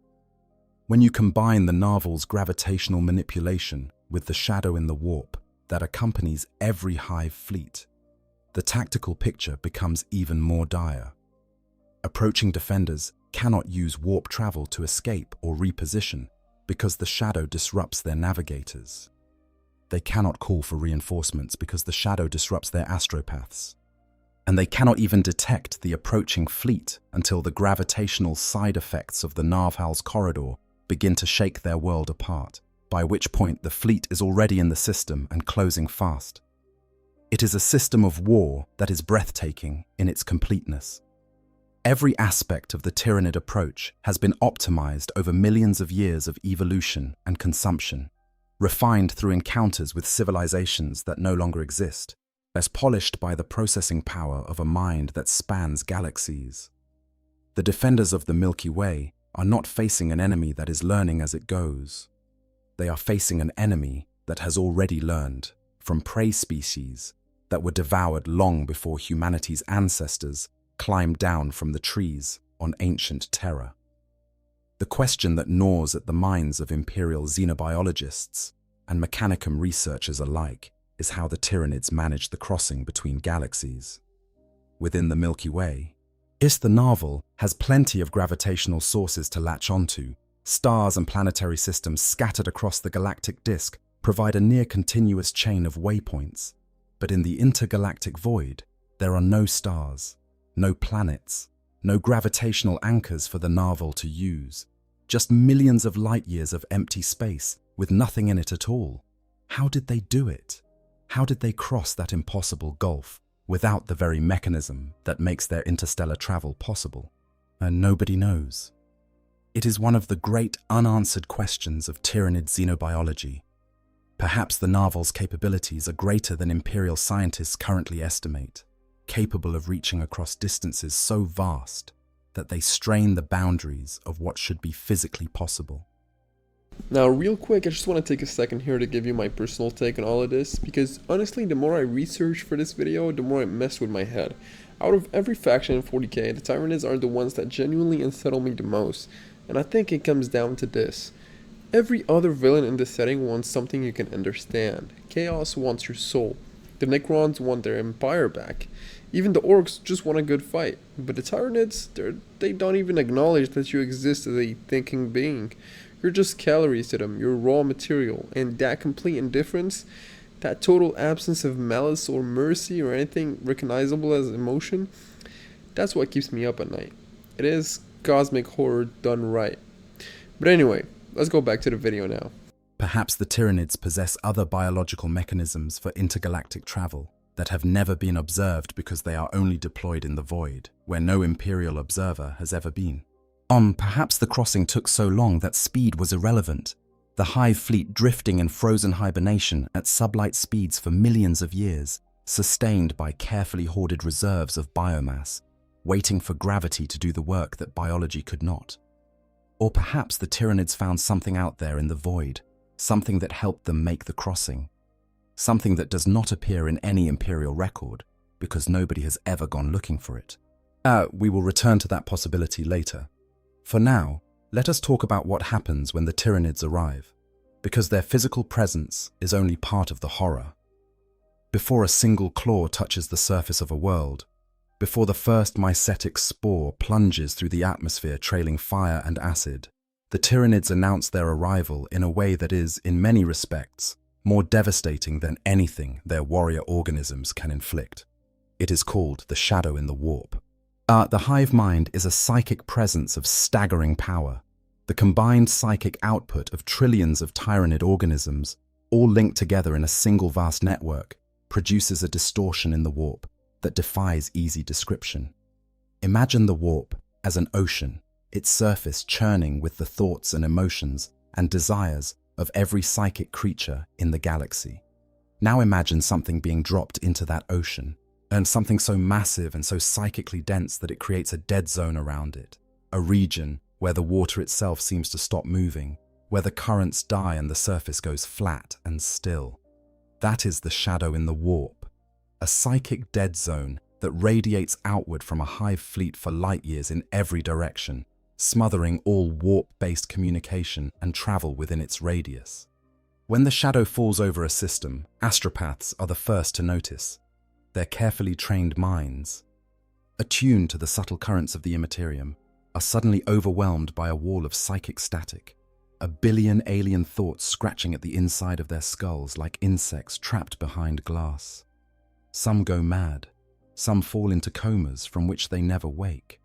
When you combine the narval's gravitational manipulation with the shadow in the warp that accompanies every hive fleet, the tactical picture becomes even more dire. Approaching defenders cannot use warp travel to escape or reposition because the shadow disrupts their navigators. They cannot call for reinforcements because the shadow disrupts their astropaths. And they cannot even detect the approaching fleet until the gravitational side effects of the narval's corridor begin to shake their world apart, by which point the fleet is already in the system and closing fast. It is a system of war that is breathtaking in its completeness. Every aspect of the Tyranid approach has been optimized over millions of years of evolution and consumption, refined through encounters with civilizations that no longer exist, as polished by the processing power of a mind that spans galaxies. The defenders of the Milky Way are not facing an enemy that is learning as it goes. They are facing an enemy that has already learned from prey species that were devoured long before humanity's ancestors climbed down from the trees on ancient Terra. The question that gnaws at the minds of Imperial xenobiologists and Mechanicum researchers alike is how the Tyranids manage the crossing between galaxies. Within the Milky Way, the narval has plenty of gravitational sources to latch onto. Stars and planetary systems scattered across the galactic disk provide a near-continuous chain of waypoints. But in the intergalactic void, there are no stars, no planets, no gravitational anchors for the narval to use. Just millions of light-years of empty space with nothing in it at all. How did they do it? How did they cross that impossible gulf without the very mechanism that makes their interstellar travel possible? And nobody knows. It is one of the great unanswered questions of Tyranid xenobiology. Perhaps the narval's capabilities are greater than Imperial scientists currently estimate, capable of reaching across distances so vast that they strain the boundaries of what should be physically possible. Now, real quick, I just want to take a second here to give you my personal take on all of this, because honestly, the more I researched for this video, the more it messed with my head. Out of every faction in 40k, the Tyranids are the ones that genuinely unsettle me the most, and I think it comes down to this. Every other villain in this setting wants something you can understand. Chaos wants your soul. The Necrons want their empire back. Even the Orcs just want a good fight. But the Tyranids, they don't even acknowledge that you exist as a thinking being. You're just calories to them, you're raw material, and that complete indifference, that total absence of malice or mercy or anything recognizable as emotion, that's what keeps me up at night. It is cosmic horror done right. But anyway, let's go back to the video now. Perhaps the Tyranids possess other biological mechanisms for intergalactic travel that have never been observed because they are only deployed in the void, where no Imperial observer has ever been. Perhaps the crossing took so long that speed was irrelevant. The hive fleet drifting in frozen hibernation at sublight speeds for millions of years, sustained by carefully hoarded reserves of biomass, waiting for gravity to do the work that biology could not. Or perhaps the Tyranids found something out there in the void, something that helped them make the crossing. Something that does not appear in any Imperial record, because nobody has ever gone looking for it. We will return to that possibility later. For now, let us talk about what happens when the Tyranids arrive, because their physical presence is only part of the horror. Before a single claw touches the surface of a world, before the first mycetic spore plunges through the atmosphere trailing fire and acid, the Tyranids announce their arrival in a way that is, in many respects, more devastating than anything their warrior organisms can inflict. It is called the shadow in the warp. The hive mind is a psychic presence of staggering power, the combined psychic output of trillions of Tyranid organisms, all linked together in a single vast network, produces a distortion in the warp that defies easy description. Imagine the warp as an ocean, its surface churning with the thoughts and emotions and desires of every psychic creature in the galaxy. Now imagine something being dropped into that ocean, and something so massive and so psychically dense that it creates a dead zone around it, a region where the water itself seems to stop moving, where the currents die and the surface goes flat and still. That is the shadow in the warp, a psychic dead zone that radiates outward from a hive fleet for light years in every direction, smothering all warp-based communication and travel within its radius. When the shadow falls over a system, astropaths are the first to notice. Their carefully trained minds, attuned to the subtle currents of the Imperium, are suddenly overwhelmed by a wall of psychic static, a billion alien thoughts scratching at the inside of their skulls like insects trapped behind glass. Some go mad, some fall into comas from which they never wake.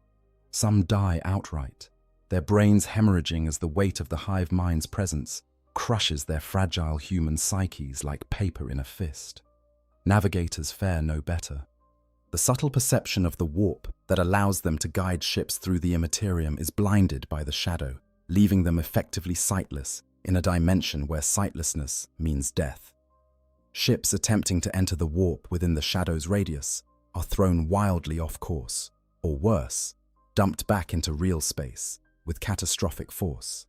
Some die outright, their brains hemorrhaging as the weight of the hive mind's presence crushes their fragile human psyches like paper in a fist. Navigators fare no better. The subtle perception of the warp that allows them to guide ships through the Imperium is blinded by the shadow, leaving them effectively sightless in a dimension where sightlessness means death. Ships attempting to enter the warp within the shadow's radius are thrown wildly off course, or worse, dumped back into real space with catastrophic force.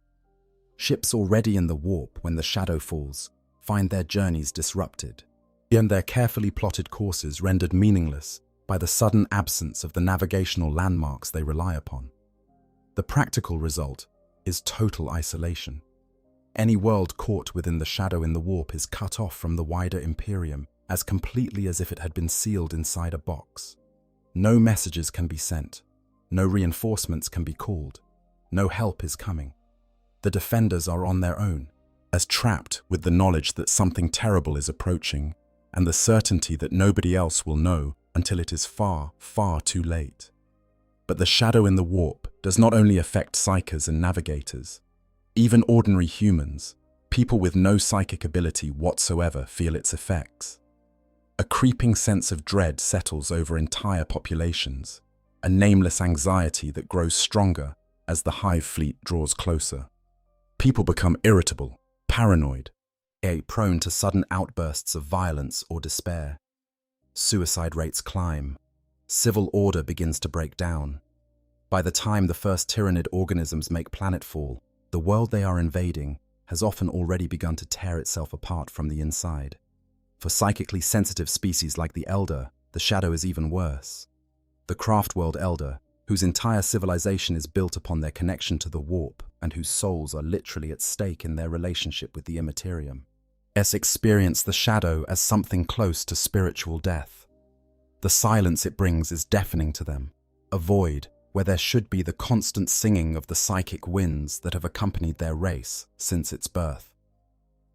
Ships already in the warp when the shadow falls find their journeys disrupted, and their carefully plotted courses rendered meaningless by the sudden absence of the navigational landmarks they rely upon. The practical result is total isolation. Any world caught within the shadow in the warp is cut off from the wider Imperium as completely as if it had been sealed inside a box. No messages can be sent, no reinforcements can be called, no help is coming. The defenders are on their own, as trapped with the knowledge that something terrible is approaching and the certainty that nobody else will know until it is far, far too late. But the shadow in the warp does not only affect psychers and navigators. Even ordinary humans, people with no psychic ability whatsoever, feel its effects. A creeping sense of dread settles over entire populations, a nameless anxiety that grows stronger as the hive fleet draws closer. People become irritable, paranoid, prone to sudden outbursts of violence or despair. Suicide rates climb. Civil order begins to break down. By the time the first Tyranid organisms make planetfall, the world they are invading has often already begun to tear itself apart from the inside. For psychically sensitive species like the Elder, the shadow is even worse. The Craftworld Elder, whose entire civilization is built upon their connection to the warp and whose souls are literally at stake in their relationship with the Imperium, experience the shadow as something close to spiritual death. The silence it brings is deafening to them, a void where there should be the constant singing of the psychic winds that have accompanied their race since its birth.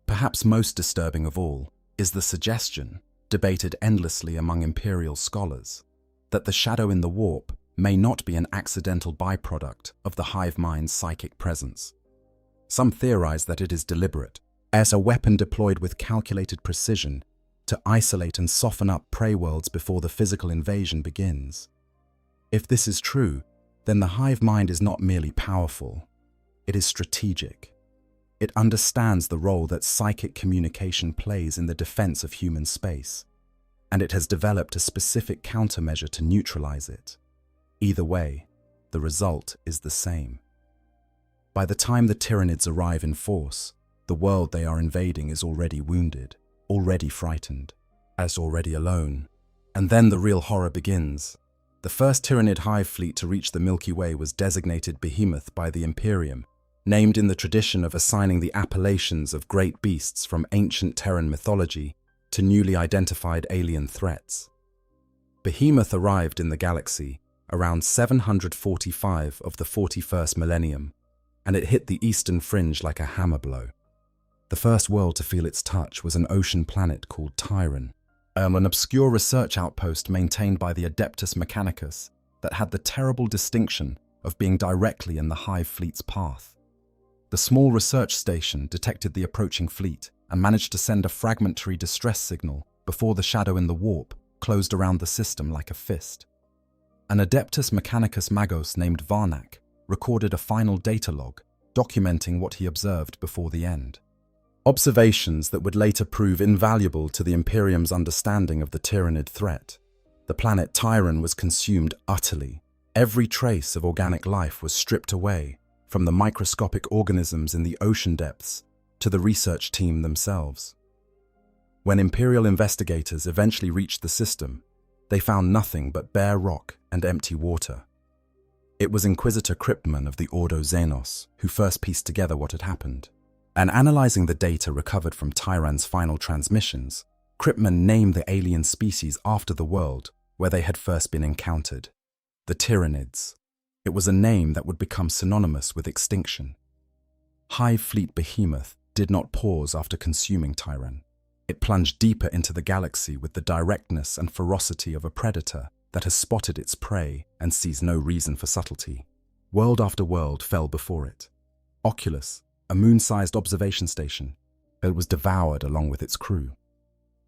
Perhaps most disturbing of all is the suggestion, debated endlessly among Imperial scholars, that the shadow in the warp may not be an accidental byproduct of the hive mind's psychic presence. Some theorize that it is deliberate, as a weapon deployed with calculated precision to isolate and soften up prey worlds before the physical invasion begins. If this is true, then the hive mind is not merely powerful, it is strategic. It understands the role that psychic communication plays in the defense of human space, and it has developed a specific countermeasure to neutralize it. Either way, the result is the same. By the time the Tyranids arrive in force, the world they are invading is already wounded, already frightened, as already alone. And then the real horror begins. The first Tyranid hive fleet to reach the Milky Way was designated Behemoth by the Imperium, named in the tradition of assigning the appellations of great beasts from ancient Terran mythology to newly identified alien threats. Behemoth arrived in the galaxy around 745 of the 41st millennium, and it hit the eastern fringe like a hammer blow. The first world to feel its touch was an ocean planet called Tyran, an obscure research outpost maintained by the Adeptus Mechanicus that had the terrible distinction of being directly in the hive fleet's path. The small research station detected the approaching fleet and managed to send a fragmentary distress signal before the shadow in the warp closed around the system like a fist. An Adeptus Mechanicus Magos named Varnak recorded a final data log documenting what he observed before the end. Observations that would later prove invaluable to the Imperium's understanding of the Tyranid threat. The planet Tyran was consumed utterly. Every trace of organic life was stripped away, from the microscopic organisms in the ocean depths to the research team themselves. When Imperial investigators eventually reached the system, they found nothing but bare rock and empty water. It was Inquisitor Cryptman of the Ordo Xenos who first pieced together what had happened. And analyzing the data recovered from Tyran's final transmissions, Cryptman named the alien species after the world where they had first been encountered, the Tyranids. It was a name that would become synonymous with extinction. Hive Fleet Behemoth did not pause after consuming Tyran. It plunged deeper into the galaxy with the directness and ferocity of a predator that has spotted its prey and sees no reason for subtlety. World after world fell before it. Oculus, a moon-sized observation station, it was devoured along with its crew.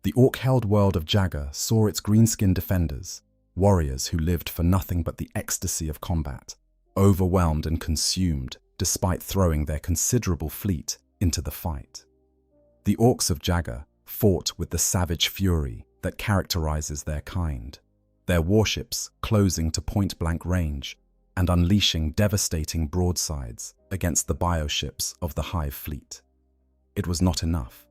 The orc-held world of Jaga saw its green-skinned defenders, warriors who lived for nothing but the ecstasy of combat, overwhelmed and consumed despite throwing their considerable fleet into the fight. The orcs of Jaga fought with the savage fury that characterizes their kind, their warships closing to point-blank range and unleashing devastating broadsides against the bioships of the Hive fleet. It was not enough.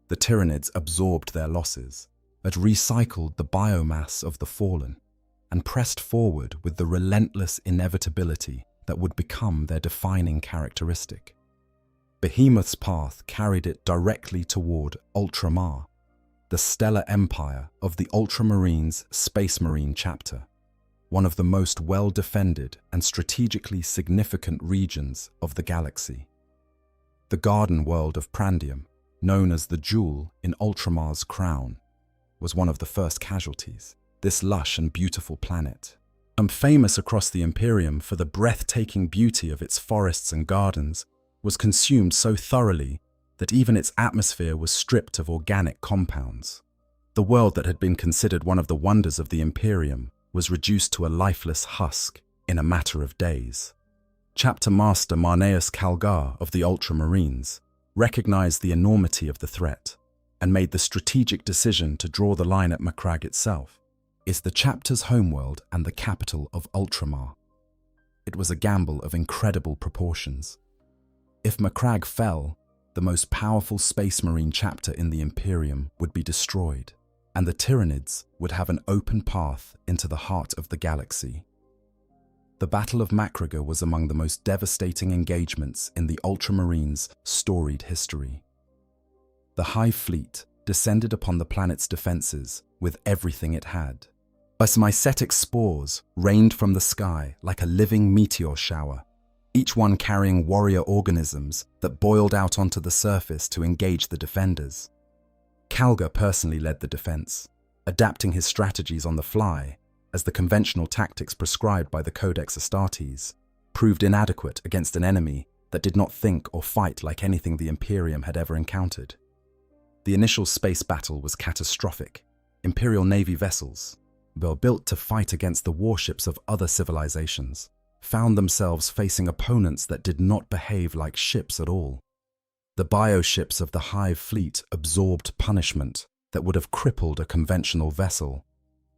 The Tyranids absorbed their losses, had recycled the biomass of the fallen, and pressed forward with the relentless inevitability that would become their defining characteristic. Behemoth's path carried it directly toward Ultramar, the stellar empire of the Ultramarines Space Marine chapter, one of the most well-defended and strategically significant regions of the galaxy. The garden world of Prandium, known as the Jewel in Ultramar's crown, was one of the first casualties. This lush and beautiful planet, famous across the Imperium for the breathtaking beauty of its forests and gardens, was consumed so thoroughly that even its atmosphere was stripped of organic compounds. The world that had been considered one of the wonders of the Imperium was reduced to a lifeless husk in a matter of days. Chapter Master Marneus Calgar of the Ultramarines recognized the enormity of the threat and made the strategic decision to draw the line at Macragge itself. Is the chapter's homeworld and the capital of Ultramar. It was a gamble of incredible proportions. If Macragge fell, the most powerful Space Marine chapter in the Imperium would be destroyed, and the Tyranids would have an open path into the heart of the galaxy. The Battle of Macragge was among the most devastating engagements in the Ultramarines' storied history. The Hive Fleet descended upon the planet's defenses with everything it had. Mycetic spores rained from the sky like a living meteor shower, each one carrying warrior organisms that boiled out onto the surface to engage the defenders. Calgar personally led the defense, adapting his strategies on the fly, as the conventional tactics prescribed by the Codex Astartes proved inadequate against an enemy that did not think or fight like anything the Imperium had ever encountered. The initial space battle was catastrophic. Imperial Navy vessels, built to fight against the warships of other civilizations, found themselves facing opponents that did not behave like ships at all. The bioships of the Hive fleet absorbed punishment that would have crippled a conventional vessel,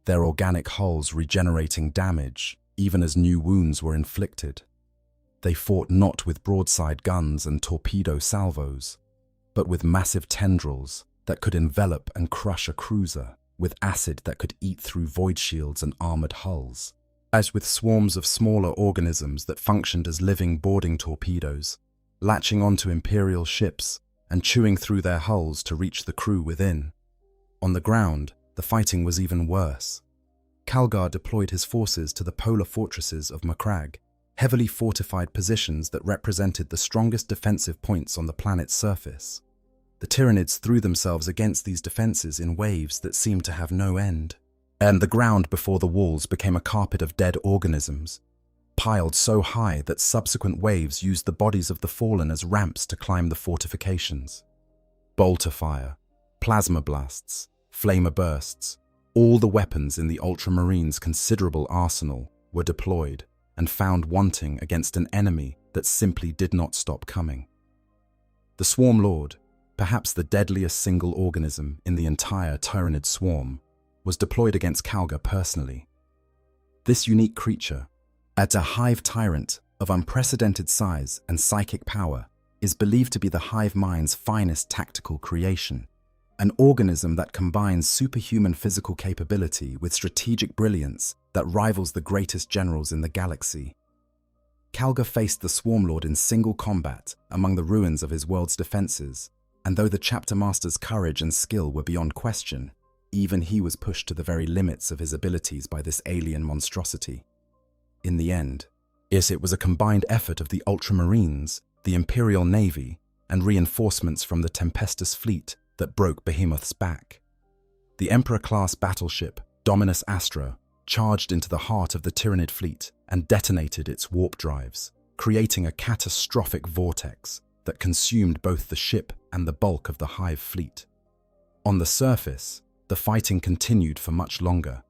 their organic hulls regenerating damage even as new wounds were inflicted. They fought not with broadside guns and torpedo salvos, but with massive tendrils that could envelop and crush a cruiser, with acid that could eat through void shields and armored hulls. As with swarms of smaller organisms that functioned as living boarding torpedoes, latching onto Imperial ships and chewing through their hulls to reach the crew within. On the ground, the fighting was even worse. Calgar deployed his forces to the polar fortresses of Macragge, heavily fortified positions that represented the strongest defensive points on the planet's surface. The Tyranids threw themselves against these defenses in waves that seemed to have no end, and the ground before the walls became a carpet of dead organisms, piled so high that subsequent waves used the bodies of the fallen as ramps to climb the fortifications. Bolter fire, plasma blasts, flamer bursts, all the weapons in the Ultramarines' considerable arsenal were deployed and found wanting against an enemy that simply did not stop coming. The Swarm Lord, perhaps the deadliest single organism in the entire Tyranid swarm, was deployed against Calgar personally. This unique creature, a hive tyrant of unprecedented size and psychic power, is believed to be the hive mind's finest tactical creation, an organism that combines superhuman physical capability with strategic brilliance that rivals the greatest generals in the galaxy. Calgar faced the Swarm Lord in single combat among the ruins of his world's defenses, and though the Chapter Master's courage and skill were beyond question, even he was pushed to the very limits of his abilities by this alien monstrosity. In the end, yes, it was a combined effort of the Ultramarines, the Imperial Navy, and reinforcements from the Tempestus fleet that broke Behemoth's back. The Emperor-class battleship Dominus Astra charged into the heart of the Tyranid fleet and detonated its warp drives, creating a catastrophic vortex that consumed both the ship and the bulk of the Hive fleet. On the surface, the fighting continued for much longer,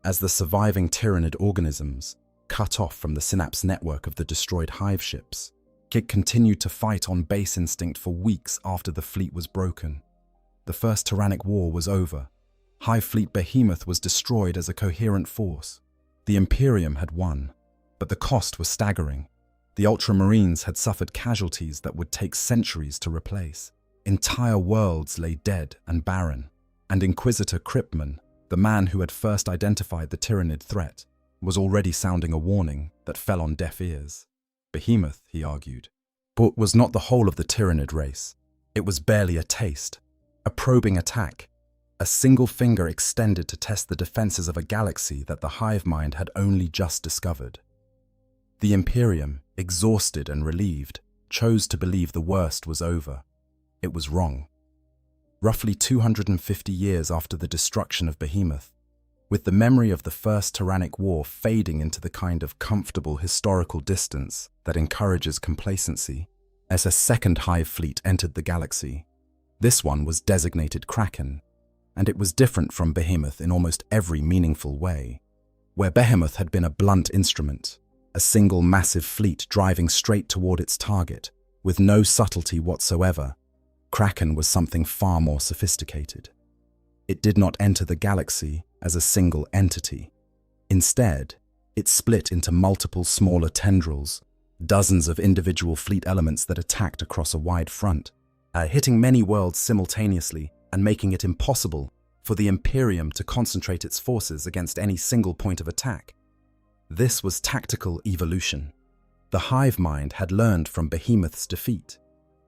as the surviving Tyranid organisms, cut off from the synapse network of the destroyed Hive ships, continued to fight on base instinct for weeks after the fleet was broken. The First Tyrannic War was over. Hive fleet Behemoth was destroyed as a coherent force. The Imperium had won, but the cost was staggering. The Ultramarines had suffered casualties that would take centuries to replace. Entire worlds lay dead and barren, and Inquisitor Kryptman, the man who had first identified the Tyranid threat, was already sounding a warning that fell on deaf ears. Behemoth, he argued, but was not the whole of the Tyranid race. It was barely a taste, a probing attack, a single finger extended to test the defenses of a galaxy that the hive mind had only just discovered. The Imperium, exhausted and relieved, chose to believe the worst was over. It was wrong. Roughly 250 years after the destruction of Behemoth, with the memory of the First Tyrannic War fading into the kind of comfortable historical distance that encourages complacency, as a second Hive fleet entered the galaxy. This one was designated Kraken, and it was different from Behemoth in almost every meaningful way. Where Behemoth had been a blunt instrument, a single massive fleet driving straight toward its target, with no subtlety whatsoever, Kraken was something far more sophisticated. It did not enter the galaxy as a single entity. Instead, it split into multiple smaller tendrils, dozens of individual fleet elements that attacked across a wide front, hitting many worlds simultaneously and making it impossible for the Imperium to concentrate its forces against any single point of attack. This was tactical evolution. The hive mind had learned from Behemoth's defeat.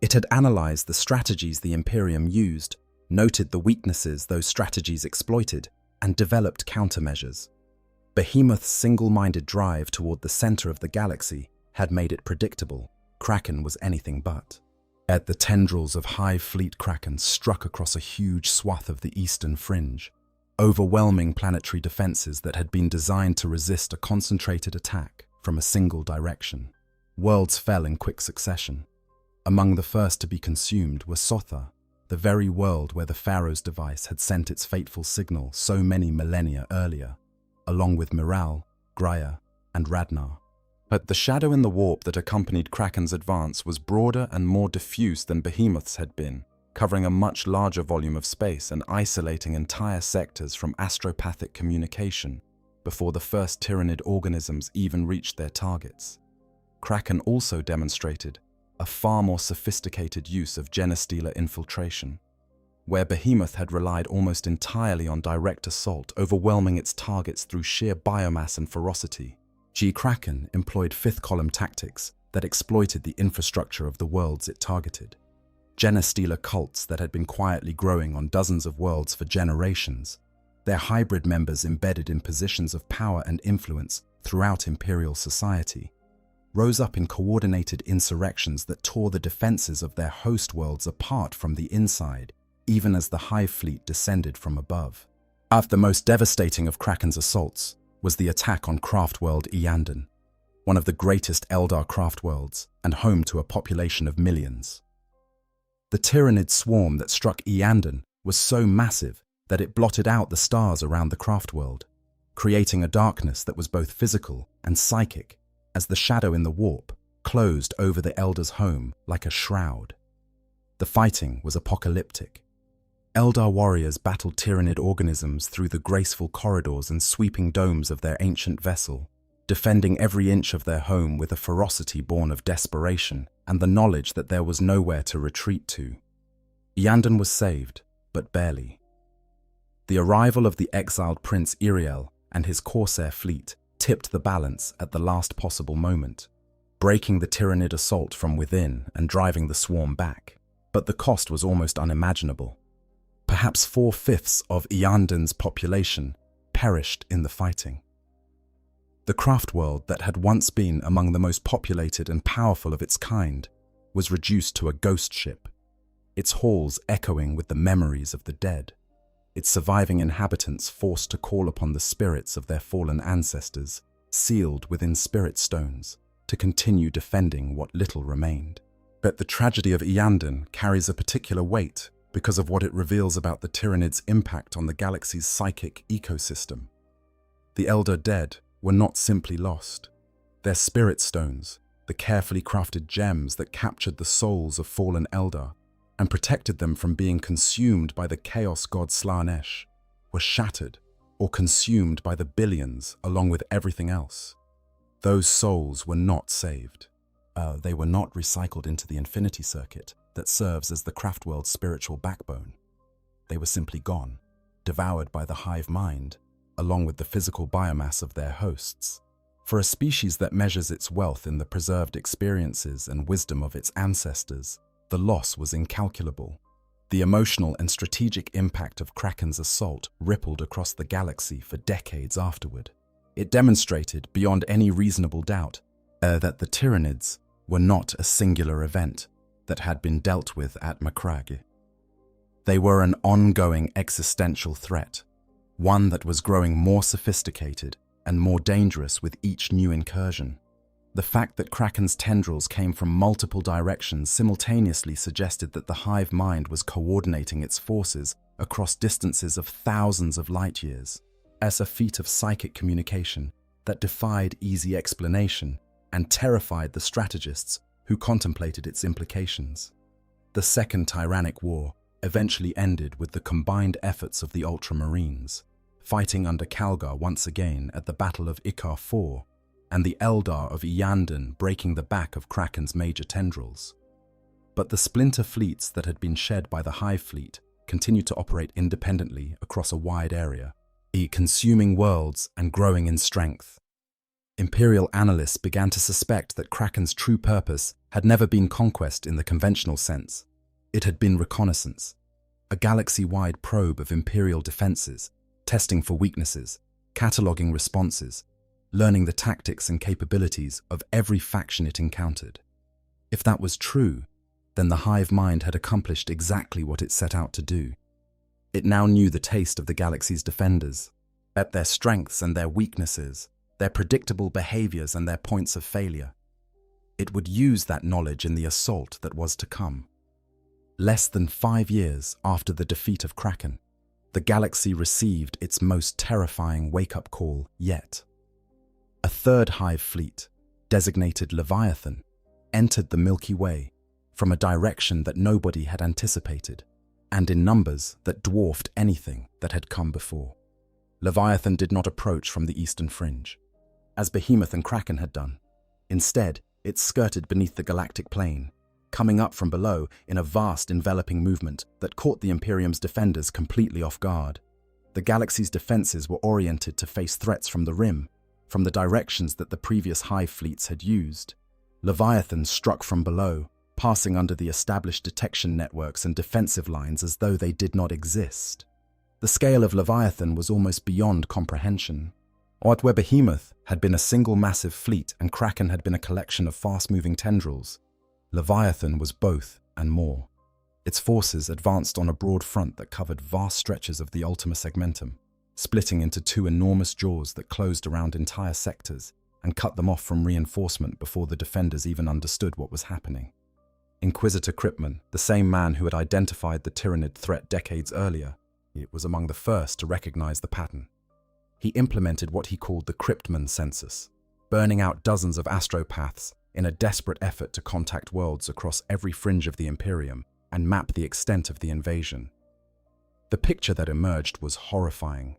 It had analyzed the strategies the Imperium used, noted the weaknesses those strategies exploited, and developed countermeasures. Behemoth's single-minded drive toward the center of the galaxy had made it predictable. Kraken was anything but. The tendrils of Hive Fleet Kraken struck across a huge swath of the eastern fringe, overwhelming planetary defenses that had been designed to resist a concentrated attack from a single direction. Worlds fell in quick succession. Among the first to be consumed were Sotha, the very world where the Pharos device had sent its fateful signal so many millennia earlier, along with Miral, Graia, and Radnar. But the shadow in the warp that accompanied Kraken's advance was broader and more diffuse than Behemoth's had been, covering a much larger volume of space and isolating entire sectors from astropathic communication before the first Tyranid organisms even reached their targets. Kraken also demonstrated a far more sophisticated use of Genestealer infiltration. Where Behemoth had relied almost entirely on direct assault, overwhelming its targets through sheer biomass and ferocity, Kraken employed fifth-column tactics that exploited the infrastructure of the worlds it targeted. Genestealer cults that had been quietly growing on dozens of worlds for generations, their hybrid members embedded in positions of power and influence throughout Imperial society, rose up in coordinated insurrections that tore the defenses of their host worlds apart from the inside, even as the hive fleet descended from above. The most devastating of Kraken's assaults was the attack on craft-world Iyanden, one of the greatest Eldar craft worlds and home to a population of millions. The Tyranid swarm that struck Iyanden was so massive that it blotted out the stars around the craft world, creating a darkness that was both physical and psychic as the shadow in the warp closed over the Eldar's home like a shroud. The fighting was apocalyptic. Eldar warriors battled Tyranid organisms through the graceful corridors and sweeping domes of their ancient vessel, defending every inch of their home with a ferocity born of desperation and the knowledge that there was nowhere to retreat to. Iyanden was saved, but barely. The arrival of the exiled Prince Iriel and his corsair fleet tipped the balance at the last possible moment, breaking the Tyranid assault from within and driving the swarm back. But the cost was almost unimaginable. Perhaps 4/5 of Iyanden's population perished in the fighting. The craft world that had once been among the most populated and powerful of its kind was reduced to a ghost ship, its halls echoing with the memories of the dead, its surviving inhabitants forced to call upon the spirits of their fallen ancestors, sealed within spirit stones, to continue defending what little remained. But the tragedy of Iyanden carries a particular weight because of what it reveals about the Tyranids' impact on the galaxy's psychic ecosystem. The Elder Dead were not simply lost. Their spirit stones, the carefully crafted gems that captured the souls of fallen Eldar and protected them from being consumed by the chaos god Slaanesh, were shattered or consumed by the billions along with everything else. Those souls were not saved. They were not recycled into the infinity circuit that serves as the craft world's spiritual backbone. They were simply gone, devoured by the hive mind, along with the physical biomass of their hosts. For a species that measures its wealth in the preserved experiences and wisdom of its ancestors, the loss was incalculable. The emotional and strategic impact of Kraken's assault rippled across the galaxy for decades afterward. It demonstrated, beyond any reasonable doubt, that the Tyranids were not a singular event that had been dealt with at Macragge. They were an ongoing existential threat, one that was growing more sophisticated and more dangerous with each new incursion. The fact that Kraken's tendrils came from multiple directions simultaneously suggested that the hive mind was coordinating its forces across distances of thousands of light years, as a feat of psychic communication that defied easy explanation and terrified the strategists who contemplated its implications. The Second Tyrannic War eventually ended with the combined efforts of the Ultramarines, fighting under Calgar once again at the Battle of Ikar IV, and the Eldar of Iyanden breaking the back of Kraken's major tendrils. But the splinter fleets that had been shed by the Hive fleet continued to operate independently across a wide area, consuming worlds and growing in strength. Imperial analysts began to suspect that Kraken's true purpose had never been conquest in the conventional sense. It had been reconnaissance, a galaxy-wide probe of Imperial defenses, testing for weaknesses, cataloging responses, learning the tactics and capabilities of every faction it encountered. If that was true, then the hive mind had accomplished exactly what it set out to do. It now knew the taste of the galaxy's defenders, at their strengths and their weaknesses, their predictable behaviors and their points of failure. It would use that knowledge in the assault that was to come. Less than 5 years after the defeat of Kraken, the galaxy received its most terrifying wake-up call yet. A third hive fleet, designated Leviathan, entered the Milky Way from a direction that nobody had anticipated, and in numbers that dwarfed anything that had come before. Leviathan did not approach from the eastern fringe, as Behemoth and Kraken had done. Instead, it skirted beneath the galactic plane, coming up from below in a vast enveloping movement that caught the Imperium's defenders completely off guard. The galaxy's defenses were oriented to face threats from the rim, from the directions that the previous hive fleets had used. Leviathan struck from below, passing under the established detection networks and defensive lines as though they did not exist. The scale of Leviathan was almost beyond comprehension. Where Behemoth had been a single massive fleet and Kraken had been a collection of fast-moving tendrils, Leviathan was both and more. Its forces advanced on a broad front that covered vast stretches of the Ultima Segmentum, splitting into two enormous jaws that closed around entire sectors and cut them off from reinforcement before the defenders even understood what was happening. Inquisitor Cryptman, the same man who had identified the Tyranid threat decades earlier, was among the first to recognize the pattern. He implemented what he called the Cryptman census, burning out dozens of astropaths in a desperate effort to contact worlds across every fringe of the Imperium and map the extent of the invasion. The picture that emerged was horrifying.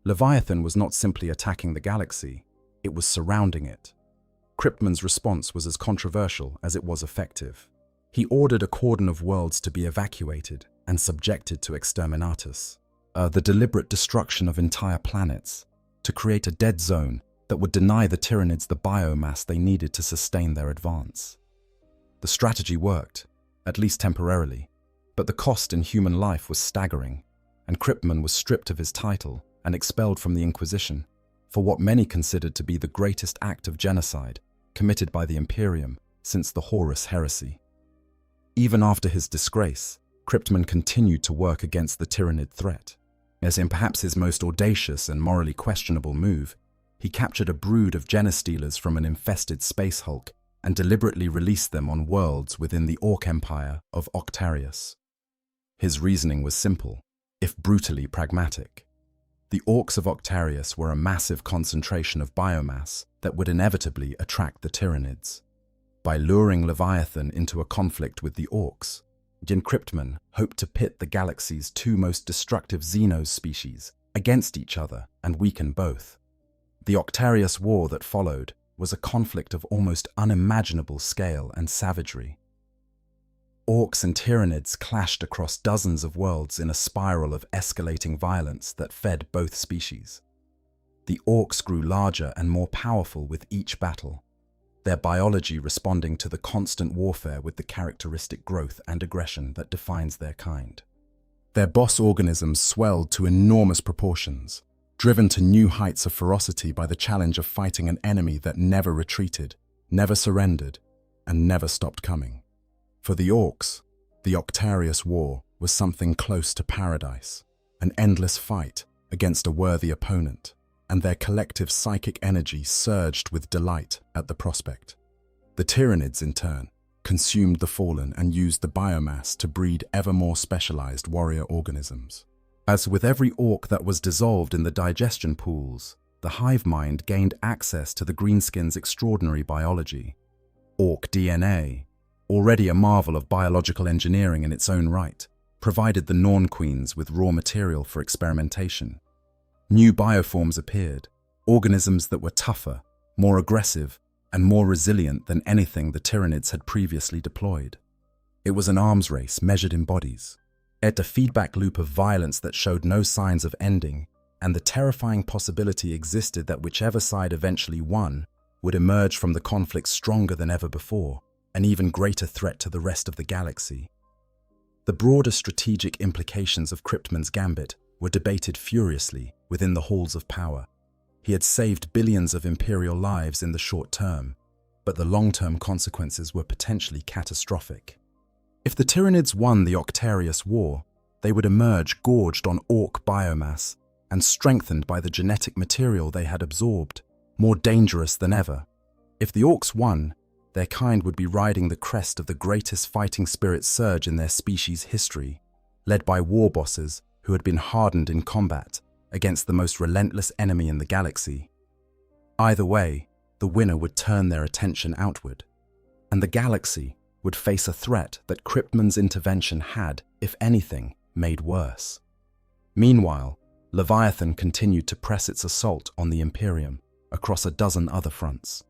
Leviathan was not simply attacking the galaxy, it was surrounding it. Cryptman's response was as controversial as it was effective. He ordered a cordon of worlds to be evacuated and subjected to exterminatus, the deliberate destruction of entire planets, to create a dead zone that would deny the Tyranids the biomass they needed to sustain their advance. The strategy worked, at least temporarily, but the cost in human life was staggering, and Cryptman was stripped of his title and expelled from the Inquisition for what many considered to be the greatest act of genocide committed by the Imperium since the Horus heresy. Even after his disgrace, Cryptman continued to work against the Tyranid threat. As in perhaps his most audacious and morally questionable move, he captured a brood of Genestealers from an infested space hulk and deliberately released them on worlds within the Orc Empire of Octarius. His reasoning was simple, if brutally pragmatic. The Orcs of Octarius were a massive concentration of biomass that would inevitably attract the Tyranids. By luring Leviathan into a conflict with the Orcs, Cryptman hoped to pit the galaxy's two most destructive Xenos species against each other and weaken both. The Octarius War that followed was a conflict of almost unimaginable scale and savagery. Orcs and Tyranids clashed across dozens of worlds in a spiral of escalating violence that fed both species. The Orcs grew larger and more powerful with each battle, their biology responding to the constant warfare with the characteristic growth and aggression that defines their kind. Their boss organisms swelled to enormous proportions, driven to new heights of ferocity by the challenge of fighting an enemy that never retreated, never surrendered, and never stopped coming. For the Orcs, the Octarius War was something close to paradise, an endless fight against a worthy opponent, and their collective psychic energy surged with delight at the prospect. The Tyranids, in turn, consumed the fallen and used the biomass to breed ever more specialized warrior organisms. As with every orc that was dissolved in the digestion pools, the hive mind gained access to the greenskins' extraordinary biology. Orc DNA, already a marvel of biological engineering in its own right, provided the Norn Queens with raw material for experimentation. New bioforms appeared, organisms that were tougher, more aggressive, and more resilient than anything the Tyranids had previously deployed. It was an arms race measured in bodies, yet a feedback loop of violence that showed no signs of ending, and the terrifying possibility existed that whichever side eventually won would emerge from the conflict stronger than ever before, an even greater threat to the rest of the galaxy. The broader strategic implications of Cryptman's gambit were debated furiously within the halls of power. He had saved billions of Imperial lives in the short term, but the long-term consequences were potentially catastrophic. If the Tyranids won the Octarius War, they would emerge gorged on Orc biomass and strengthened by the genetic material they had absorbed, more dangerous than ever. If the Orcs won, their kind would be riding the crest of the greatest fighting spirit surge in their species' history, led by war bosses who had been hardened in combat against the most relentless enemy in the galaxy. Either way, the winner would turn their attention outward, and the galaxy would face a threat that Cryptman's intervention had, if anything, made worse. Meanwhile, Leviathan continued to press its assault on the Imperium across a dozen other fronts.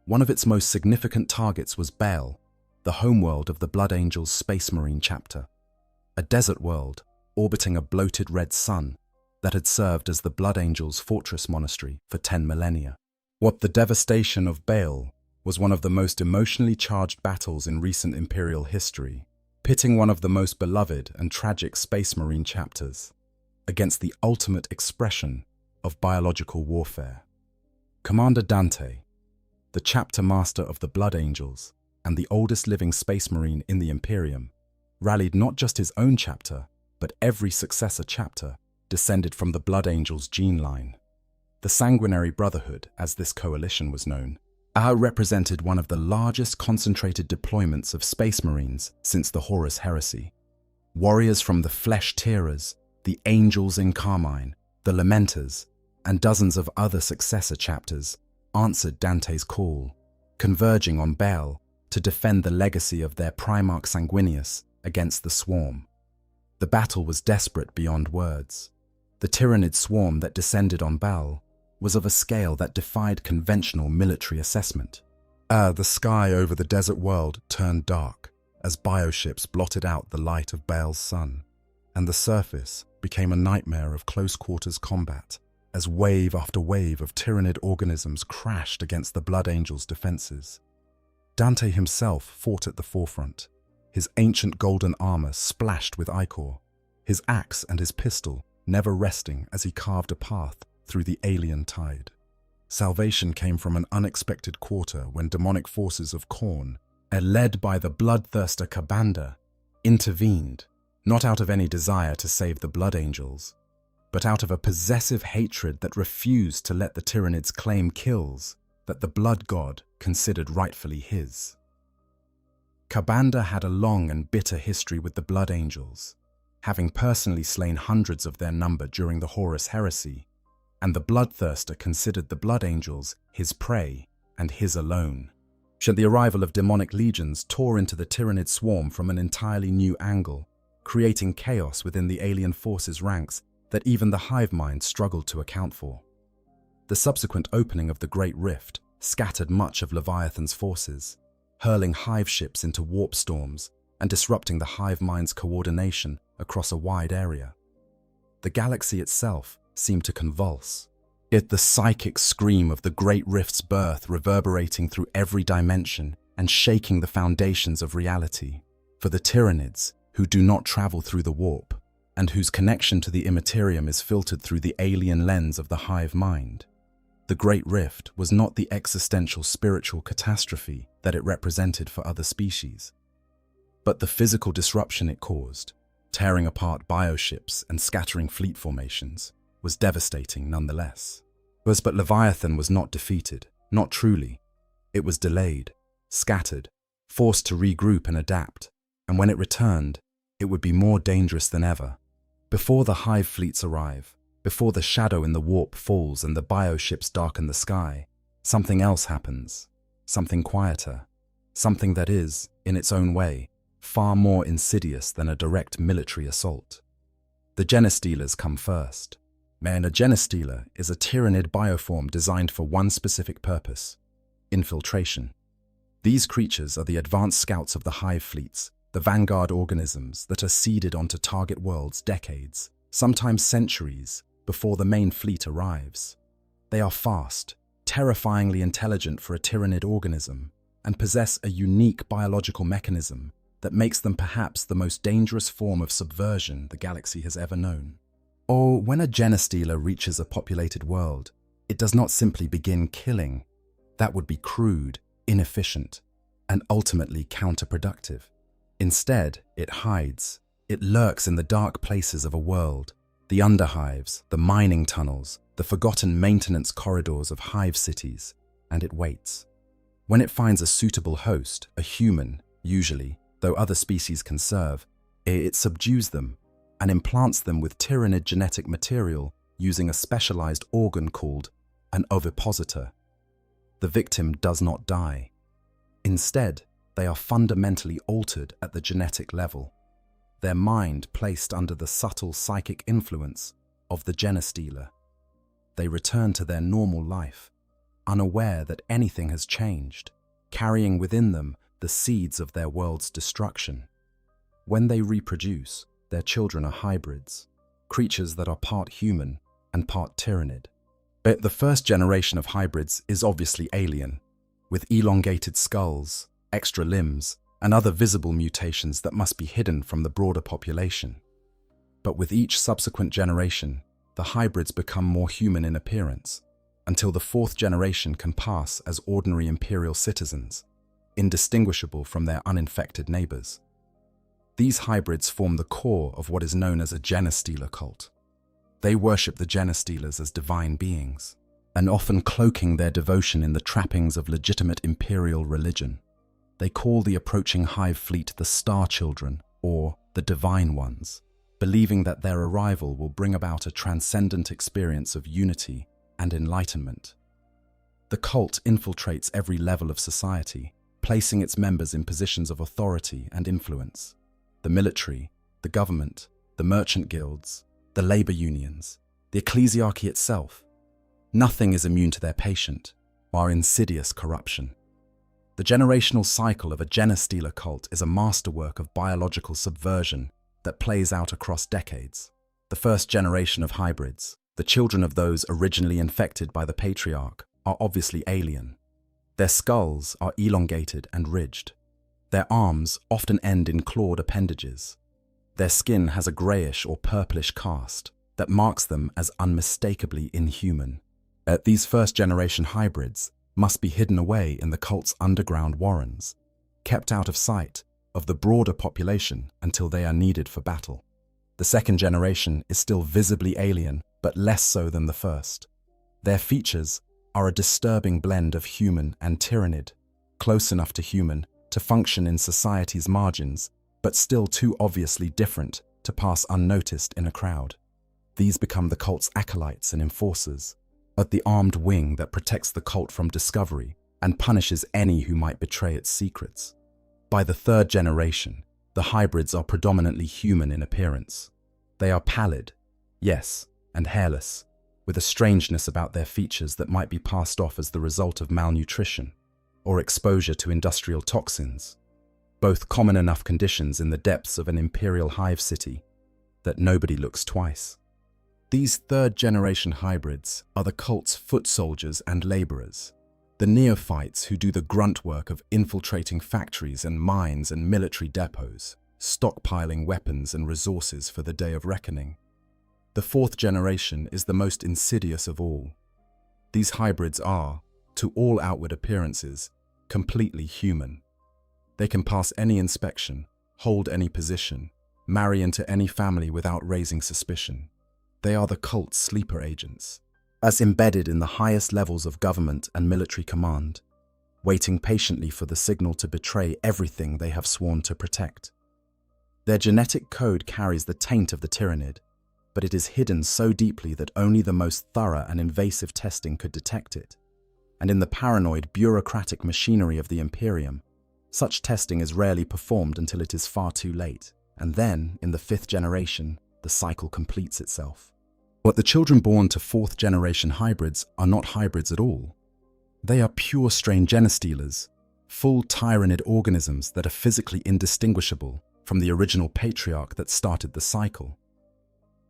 One of its most significant targets was Baal, the homeworld of the Blood Angels Space Marine chapter, a desert world orbiting a bloated red sun that had served as the Blood Angels' fortress monastery for 10 millennia. What the devastation of Baal was one of the most emotionally charged battles in recent Imperial history, pitting one of the most beloved and tragic Space Marine chapters against the ultimate expression of biological warfare. Commander Dante, the chapter master of the Blood Angels and the oldest living Space Marine in the Imperium, rallied not just his own chapter, but every successor chapter descended from the Blood Angels' gene line. The Sanguinary Brotherhood, as this coalition was known, represented one of the largest concentrated deployments of Space Marines since the Horus Heresy. Warriors from the Flesh Tearers, the Angels in Carmine, the Lamenters, and dozens of other successor chapters answered Dante's call, converging on Baal to defend the legacy of their Primarch Sanguinius against the Swarm. The battle was desperate beyond words. The Tyranid swarm that descended on Baal was of a scale that defied conventional military assessment. The sky over the desert world turned dark as bioships blotted out the light of Baal's sun, and the surface became a nightmare of close-quarters combat as wave after wave of Tyranid organisms crashed against the Blood Angels' defenses. Dante himself fought at the forefront, his ancient golden armor splashed with ichor, his axe and his pistol never resting as he carved a path through the alien tide. Salvation came from an unexpected quarter when demonic forces of Khorne, led by the bloodthirster Kabanda, intervened, not out of any desire to save the Blood Angels, but out of a possessive hatred that refused to let the Tyranids claim kills that the Blood God considered rightfully his. Kabanda had a long and bitter history with the Blood Angels, having personally slain hundreds of their number during the Horus Heresy, and the Bloodthirster considered the Blood Angels his prey and his alone. Yet the arrival of demonic legions tore into the Tyranid swarm from an entirely new angle, creating chaos within the alien forces' ranks that even the hive mind struggled to account for. The subsequent opening of the Great Rift scattered much of Leviathan's forces, hurling hive ships into warp storms and disrupting the hive mind's coordination across a wide area. The galaxy itself seemed to convulse, yet the psychic scream of the Great Rift's birth reverberating through every dimension and shaking the foundations of reality. For the Tyranids, who do not travel through the warp, and whose connection to the Imperium is filtered through the alien lens of the hive mind, the Great Rift was not the existential spiritual catastrophe that it represented for other species, but the physical disruption it caused, tearing apart bioships and scattering fleet formations, was devastating nonetheless. But Leviathan was not defeated, not truly. It was delayed, scattered, forced to regroup and adapt, and when it returned, it would be more dangerous than ever. Before the hive fleets arrive, before the shadow in the warp falls and the bioships darken the sky, something else happens, something quieter, something that is, in its own way, far more insidious than a direct military assault. The Genestealers come first. A Genestealer is a Tyranid bioform designed for one specific purpose: infiltration. These creatures are the advanced scouts of the hive fleets, the vanguard organisms that are seeded onto target worlds decades, sometimes centuries, before the main fleet arrives. They are fast, terrifyingly intelligent for a Tyranid organism, and possess a unique biological mechanism that makes them perhaps the most dangerous form of subversion the galaxy has ever known. Or when a Genestealer reaches a populated world, it does not simply begin killing. That would be crude, inefficient, and ultimately counterproductive. Instead, it hides. It lurks in the dark places of a world, the underhives, the mining tunnels, the forgotten maintenance corridors of hive cities, and it waits. When it finds a suitable host, a human, usually, though other species can serve, it subdues them and implants them with Tyranid genetic material using a specialized organ called an ovipositor. the victim does not die. Instead, they are fundamentally altered at the genetic level, their mind placed under the subtle psychic influence of the Genestealer. They return to their normal life, unaware that anything has changed, carrying within them the seeds of their world's destruction. When they reproduce, their children are hybrids, creatures that are part human and part Tyranid. But the first generation of hybrids is obviously alien, with elongated skulls, extra limbs, and other visible mutations that must be hidden from the broader population. But with each subsequent generation, the hybrids become more human in appearance, until the fourth generation can pass as ordinary Imperial citizens, indistinguishable from their uninfected neighbors. These hybrids form the core of what is known as a Genestealer cult. They worship the Genestealers as divine beings, and often cloaking their devotion in the trappings of legitimate Imperial religion. They call the approaching hive fleet the Star Children, or the Divine Ones, believing that their arrival will bring about a transcendent experience of unity and enlightenment. The cult infiltrates every level of society, placing its members in positions of authority and influence. The military, the government, the merchant guilds, the labor unions, the ecclesiarchy itself. Nothing is immune to their patient, or insidious corruption. The generational cycle of a Genestealer cult is a masterwork of biological subversion that plays out across decades. The first generation of hybrids, the children of those originally infected by the patriarch, are obviously alien. Their skulls are elongated and ridged. Their arms often end in clawed appendages. Their skin has a greyish or purplish cast that marks them as unmistakably inhuman. These first-generation hybrids must be hidden away in the cult's underground warrens, kept out of sight of the broader population until they are needed for battle. The second generation is still visibly alien, but less so than the first. Their features are a disturbing blend of human and Tyranid, close enough to human to function in society's margins, but still too obviously different to pass unnoticed in a crowd. These become the cult's acolytes and enforcers, the armed wing that protects the cult from discovery and punishes any who might betray its secrets. By the third generation, the hybrids are predominantly human in appearance. They are pallid, yes, and hairless, with a strangeness about their features that might be passed off as the result of malnutrition or exposure to industrial toxins, both common enough conditions in the depths of an Imperial hive city that nobody looks twice. These third-generation hybrids are the cult's foot soldiers and laborers, the neophytes who do the grunt work of infiltrating factories and mines and military depots, stockpiling weapons and resources for the day of reckoning. The fourth generation is the most insidious of all. These hybrids are, to all outward appearances, completely human. They can pass any inspection, hold any position, marry into any family without raising suspicion. They are the cult's sleeper agents, as embedded in the highest levels of government and military command, waiting patiently for the signal to betray everything they have sworn to protect. Their genetic code carries the taint of the Tyranid, but it is hidden so deeply that only the most thorough and invasive testing could detect it. And in the paranoid, bureaucratic machinery of the Imperium, such testing is rarely performed until it is far too late, and then, in the fifth generation, the cycle completes itself. But the children born to fourth-generation hybrids are not hybrids at all. They are pure strain Genestealers, full Tyranid organisms that are physically indistinguishable from the original patriarch that started the cycle.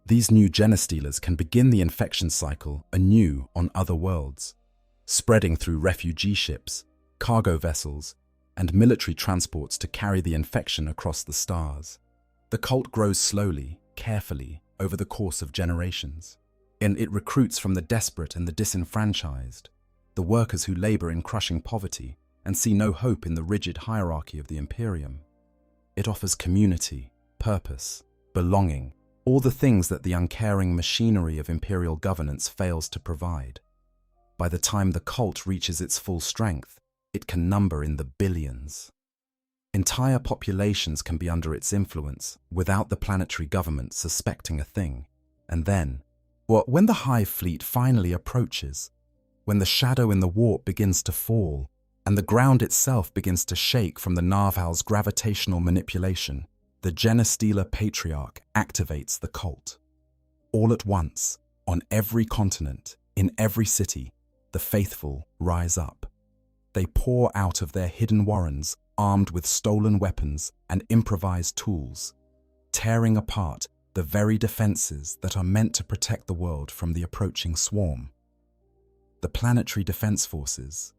These new Genestealers can begin the infection cycle anew on other worlds, spreading through refugee ships, cargo vessels, and military transports to carry the infection across the stars. The cult grows slowly, carefully, over the course of generations, and it recruits from the desperate and the disenfranchised, the workers who labor in crushing poverty and see no hope in the rigid hierarchy of the Imperium. It offers community, purpose, belonging, all the things that the uncaring machinery of Imperial governance fails to provide. By the time the cult reaches its full strength, it can number in the billions. Entire populations can be under its influence without the planetary government suspecting a thing. And then, when the hive fleet finally approaches, when the shadow in the warp begins to fall, and the ground itself begins to shake from the Narval's gravitational manipulation, the Genestealer patriarch activates the cult. All at once, on every continent, in every city, the faithful rise up. They pour out of their hidden warrens, armed with stolen weapons and improvised tools, tearing apart the very defenses that are meant to protect the world from the approaching swarm. The Planetary Defense Forces,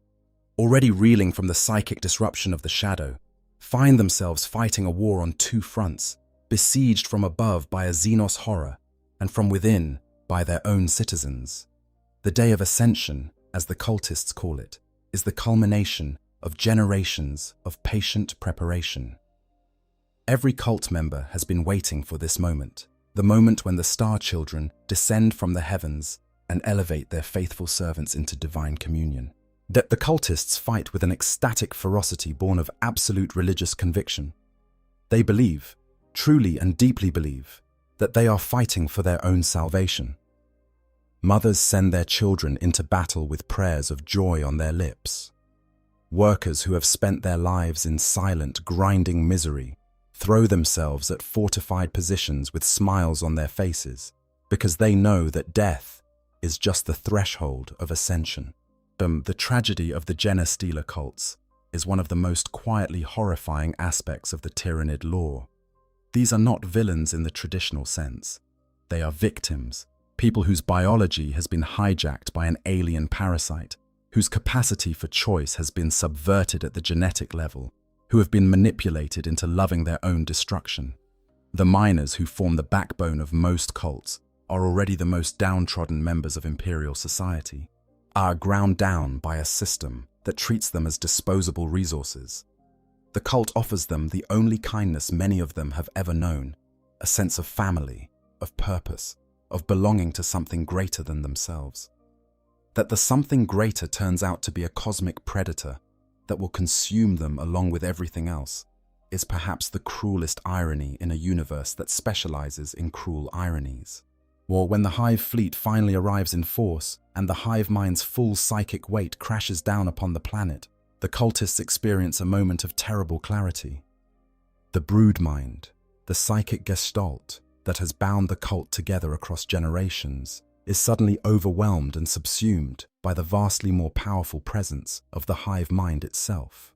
already reeling from the psychic disruption of the shadow, find themselves fighting a war on two fronts, besieged from above by a Xenos horror and from within by their own citizens. The Day of Ascension, as the cultists call it, is the culmination of generations of patient preparation. Every cult member has been waiting for this moment, the moment when the Star Children descend from the heavens and elevate their faithful servants into divine communion. That the cultists fight with an ecstatic ferocity born of absolute religious conviction. They believe, truly and deeply believe, that they are fighting for their own salvation. Mothers send their children into battle with prayers of joy on their lips. Workers who have spent their lives in silent, grinding misery throw themselves at fortified positions with smiles on their faces because they know that death is just the threshold of ascension. The tragedy of the Genestealer cults is one of the most quietly horrifying aspects of the Tyranid lore. These are not villains in the traditional sense. They are victims, people whose biology has been hijacked by an alien parasite, whose capacity for choice has been subverted at the genetic level, who have been manipulated into loving their own destruction. The miners who form the backbone of most cults are already the most downtrodden members of Imperial society, are ground down by a system that treats them as disposable resources. The cult offers them the only kindness many of them have ever known, a sense of family, of purpose, of belonging to something greater than themselves. That the something greater turns out to be a cosmic predator that will consume them along with everything else is perhaps the cruelest irony in a universe that specializes in cruel ironies. Or when the Hive fleet finally arrives in force and the Hive mind's full psychic weight crashes down upon the planet, the cultists experience a moment of terrible clarity. The brood mind, the psychic gestalt that has bound the cult together across generations, is suddenly overwhelmed and subsumed by the vastly more powerful presence of the Hive mind itself.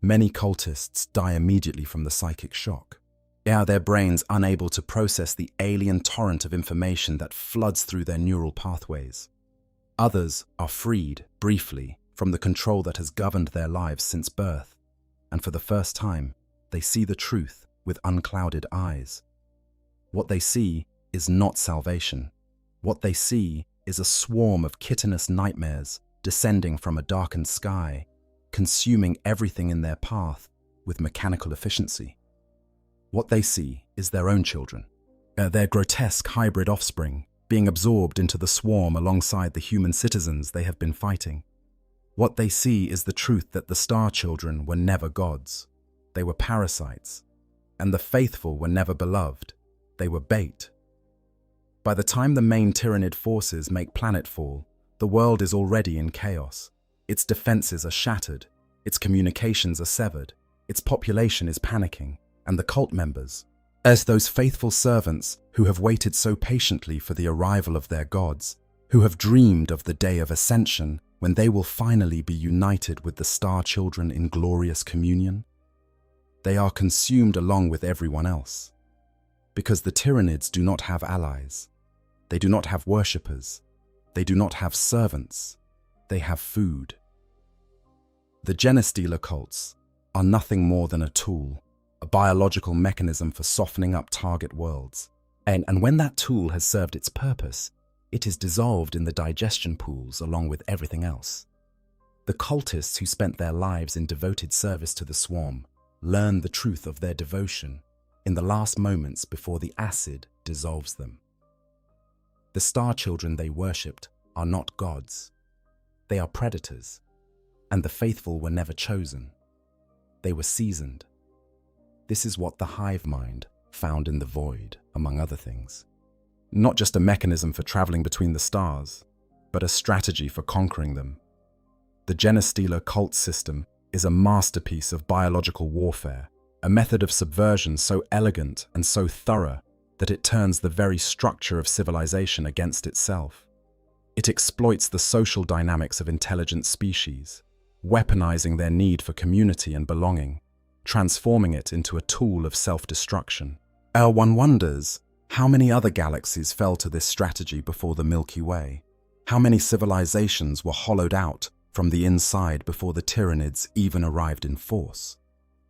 Many cultists die immediately from the psychic shock. Their brains unable to process the alien torrent of information that floods through their neural pathways. Others are freed, briefly, from the control that has governed their lives since birth, and for the first time, they see the truth with unclouded eyes. What they see is not salvation. What they see is a swarm of chitinous nightmares descending from a darkened sky, consuming everything in their path with mechanical efficiency. What they see is their own children, their grotesque hybrid offspring, being absorbed into the swarm alongside the human citizens they have been fighting. What they see is the truth that the Star Children were never gods. They were parasites, and the faithful were never beloved. They were bait. By the time the main Tyranid forces make planetfall, the world is already in chaos. Its defenses are shattered, its communications are severed, its population is panicking, and the cult members, as those faithful servants who have waited so patiently for the arrival of their gods, who have dreamed of the day of ascension when they will finally be united with the Star Children in glorious communion, they are consumed along with everyone else. Because the Tyranids do not have allies, they do not have worshippers, they do not have servants, they have food. The Genestealer cults are nothing more than a tool, a biological mechanism for softening up target worlds. And when that tool has served its purpose, it is dissolved in the digestion pools along with everything else. The cultists who spent their lives in devoted service to the swarm learn the truth of their devotion in the last moments before the acid dissolves them. The Star Children they worshipped are not gods. They are predators, and the faithful were never chosen. They were seasoned. This is what the hive mind found in the void, among other things. Not just a mechanism for traveling between the stars, but a strategy for conquering them. The Genestealer cult system is a masterpiece of biological warfare, a method of subversion so elegant and so thorough that it turns the very structure of civilization against itself. It exploits the social dynamics of intelligent species, weaponizing their need for community and belonging, transforming it into a tool of self-destruction. One wonders, how many other galaxies fell to this strategy before the Milky Way? How many civilizations were hollowed out from the inside before the Tyranids even arrived in force?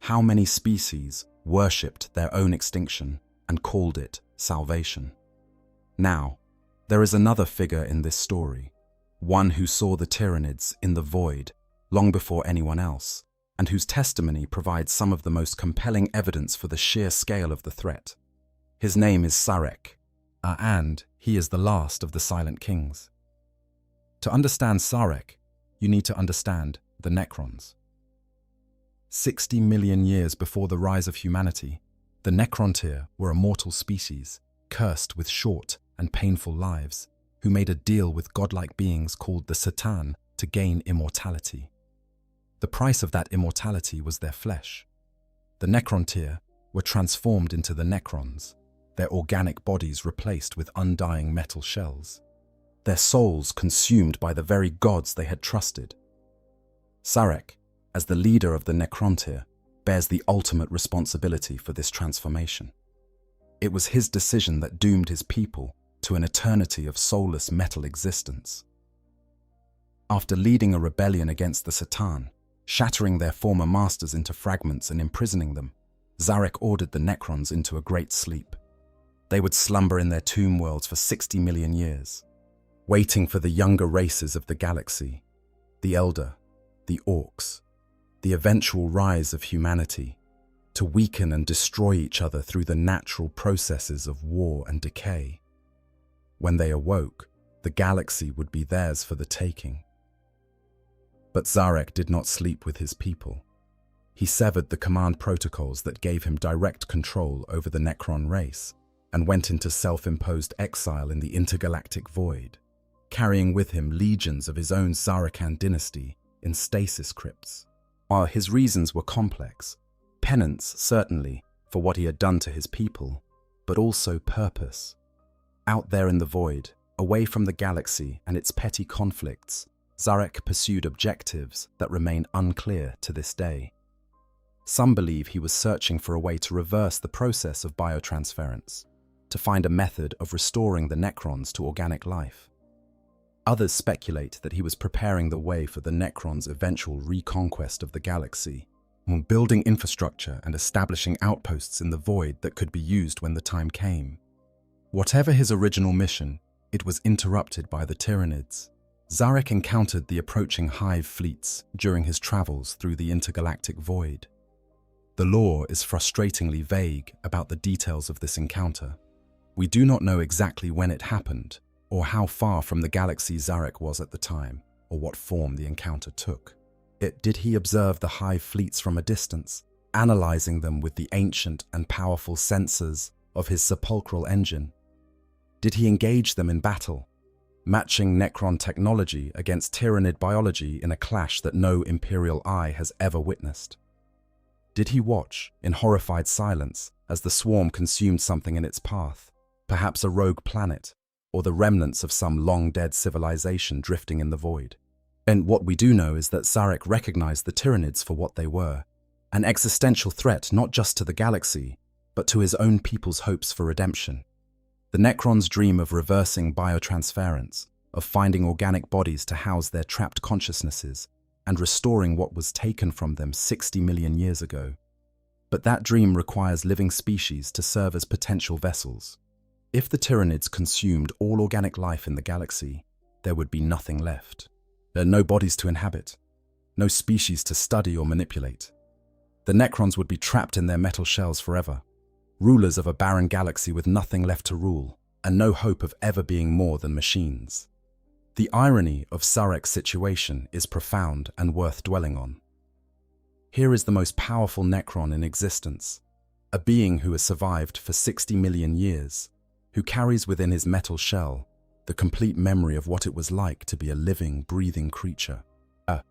How many species worshipped their own extinction and called it salvation? Now, there is another figure in this story, one who saw the Tyranids in the void long before anyone else, and whose testimony provides some of the most compelling evidence for the sheer scale of the threat. His name is Sarek, and he is the last of the Silent Kings. To understand Sarek, you need to understand the Necrons. 60 million years before the rise of humanity, the Necrontyr were a mortal species, cursed with short and painful lives, who made a deal with godlike beings called the Satan to gain immortality. The price of that immortality was their flesh. The Necrontyr were transformed into the Necrons, their organic bodies replaced with undying metal shells, their souls consumed by the very gods they had trusted. Sarek, as the leader of the Necrontyr, bears the ultimate responsibility for this transformation. It was his decision that doomed his people to an eternity of soulless metal existence. After leading a rebellion against the Satan, shattering their former masters into fragments and imprisoning them, Sarek ordered the Necrons into a great sleep. They would slumber in their tomb worlds for 60 million years, waiting for the younger races of the galaxy, the Elder, the Orcs, the eventual rise of humanity, to weaken and destroy each other through the natural processes of war and decay. When they awoke, the galaxy would be theirs for the taking. But Sarek did not sleep with his people. He severed the command protocols that gave him direct control over the Necron race and went into self-imposed exile in the intergalactic void, carrying with him legions of his own Sarachan dynasty in stasis crypts. While his reasons were complex, penance certainly for what he had done to his people, but also purpose. Out there in the void, away from the galaxy and its petty conflicts, Sarek pursued objectives that remain unclear to this day. Some believe he was searching for a way to reverse the process of biotransference, to find a method of restoring the Necrons to organic life. Others speculate that he was preparing the way for the Necrons' eventual reconquest of the galaxy, building infrastructure and establishing outposts in the void that could be used when the time came. Whatever his original mission, it was interrupted by the Tyranids. Sarek encountered the approaching hive fleets during his travels through the intergalactic void. The lore is frustratingly vague about the details of this encounter. We do not know exactly when it happened, or how far from the galaxy Sarek was at the time, or what form the encounter took. Did he observe the hive fleets from a distance, analyzing them with the ancient and powerful sensors of his sepulchral engine? Did he engage them in battle, matching Necron technology against Tyranid biology in a clash that no Imperial eye has ever witnessed? Did he watch, in horrified silence, as the swarm consumed something in its path, perhaps a rogue planet, or the remnants of some long-dead civilization drifting in the void? And what we do know is that Sarek recognized the Tyranids for what they were, an existential threat not just to the galaxy, but to his own people's hopes for redemption. The Necrons' dream of reversing biotransference, of finding organic bodies to house their trapped consciousnesses, and restoring what was taken from them 60 million years ago. But that dream requires living species to serve as potential vessels. If the Tyranids consumed all organic life in the galaxy, there would be nothing left. There are no bodies to inhabit, no species to study or manipulate. The Necrons would be trapped in their metal shells forever, rulers of a barren galaxy with nothing left to rule, and no hope of ever being more than machines. The irony of Sarek's situation is profound and worth dwelling on. Here is the most powerful Necron in existence, a being who has survived for 60 million years, who carries within his metal shell the complete memory of what it was like to be a living, breathing creature.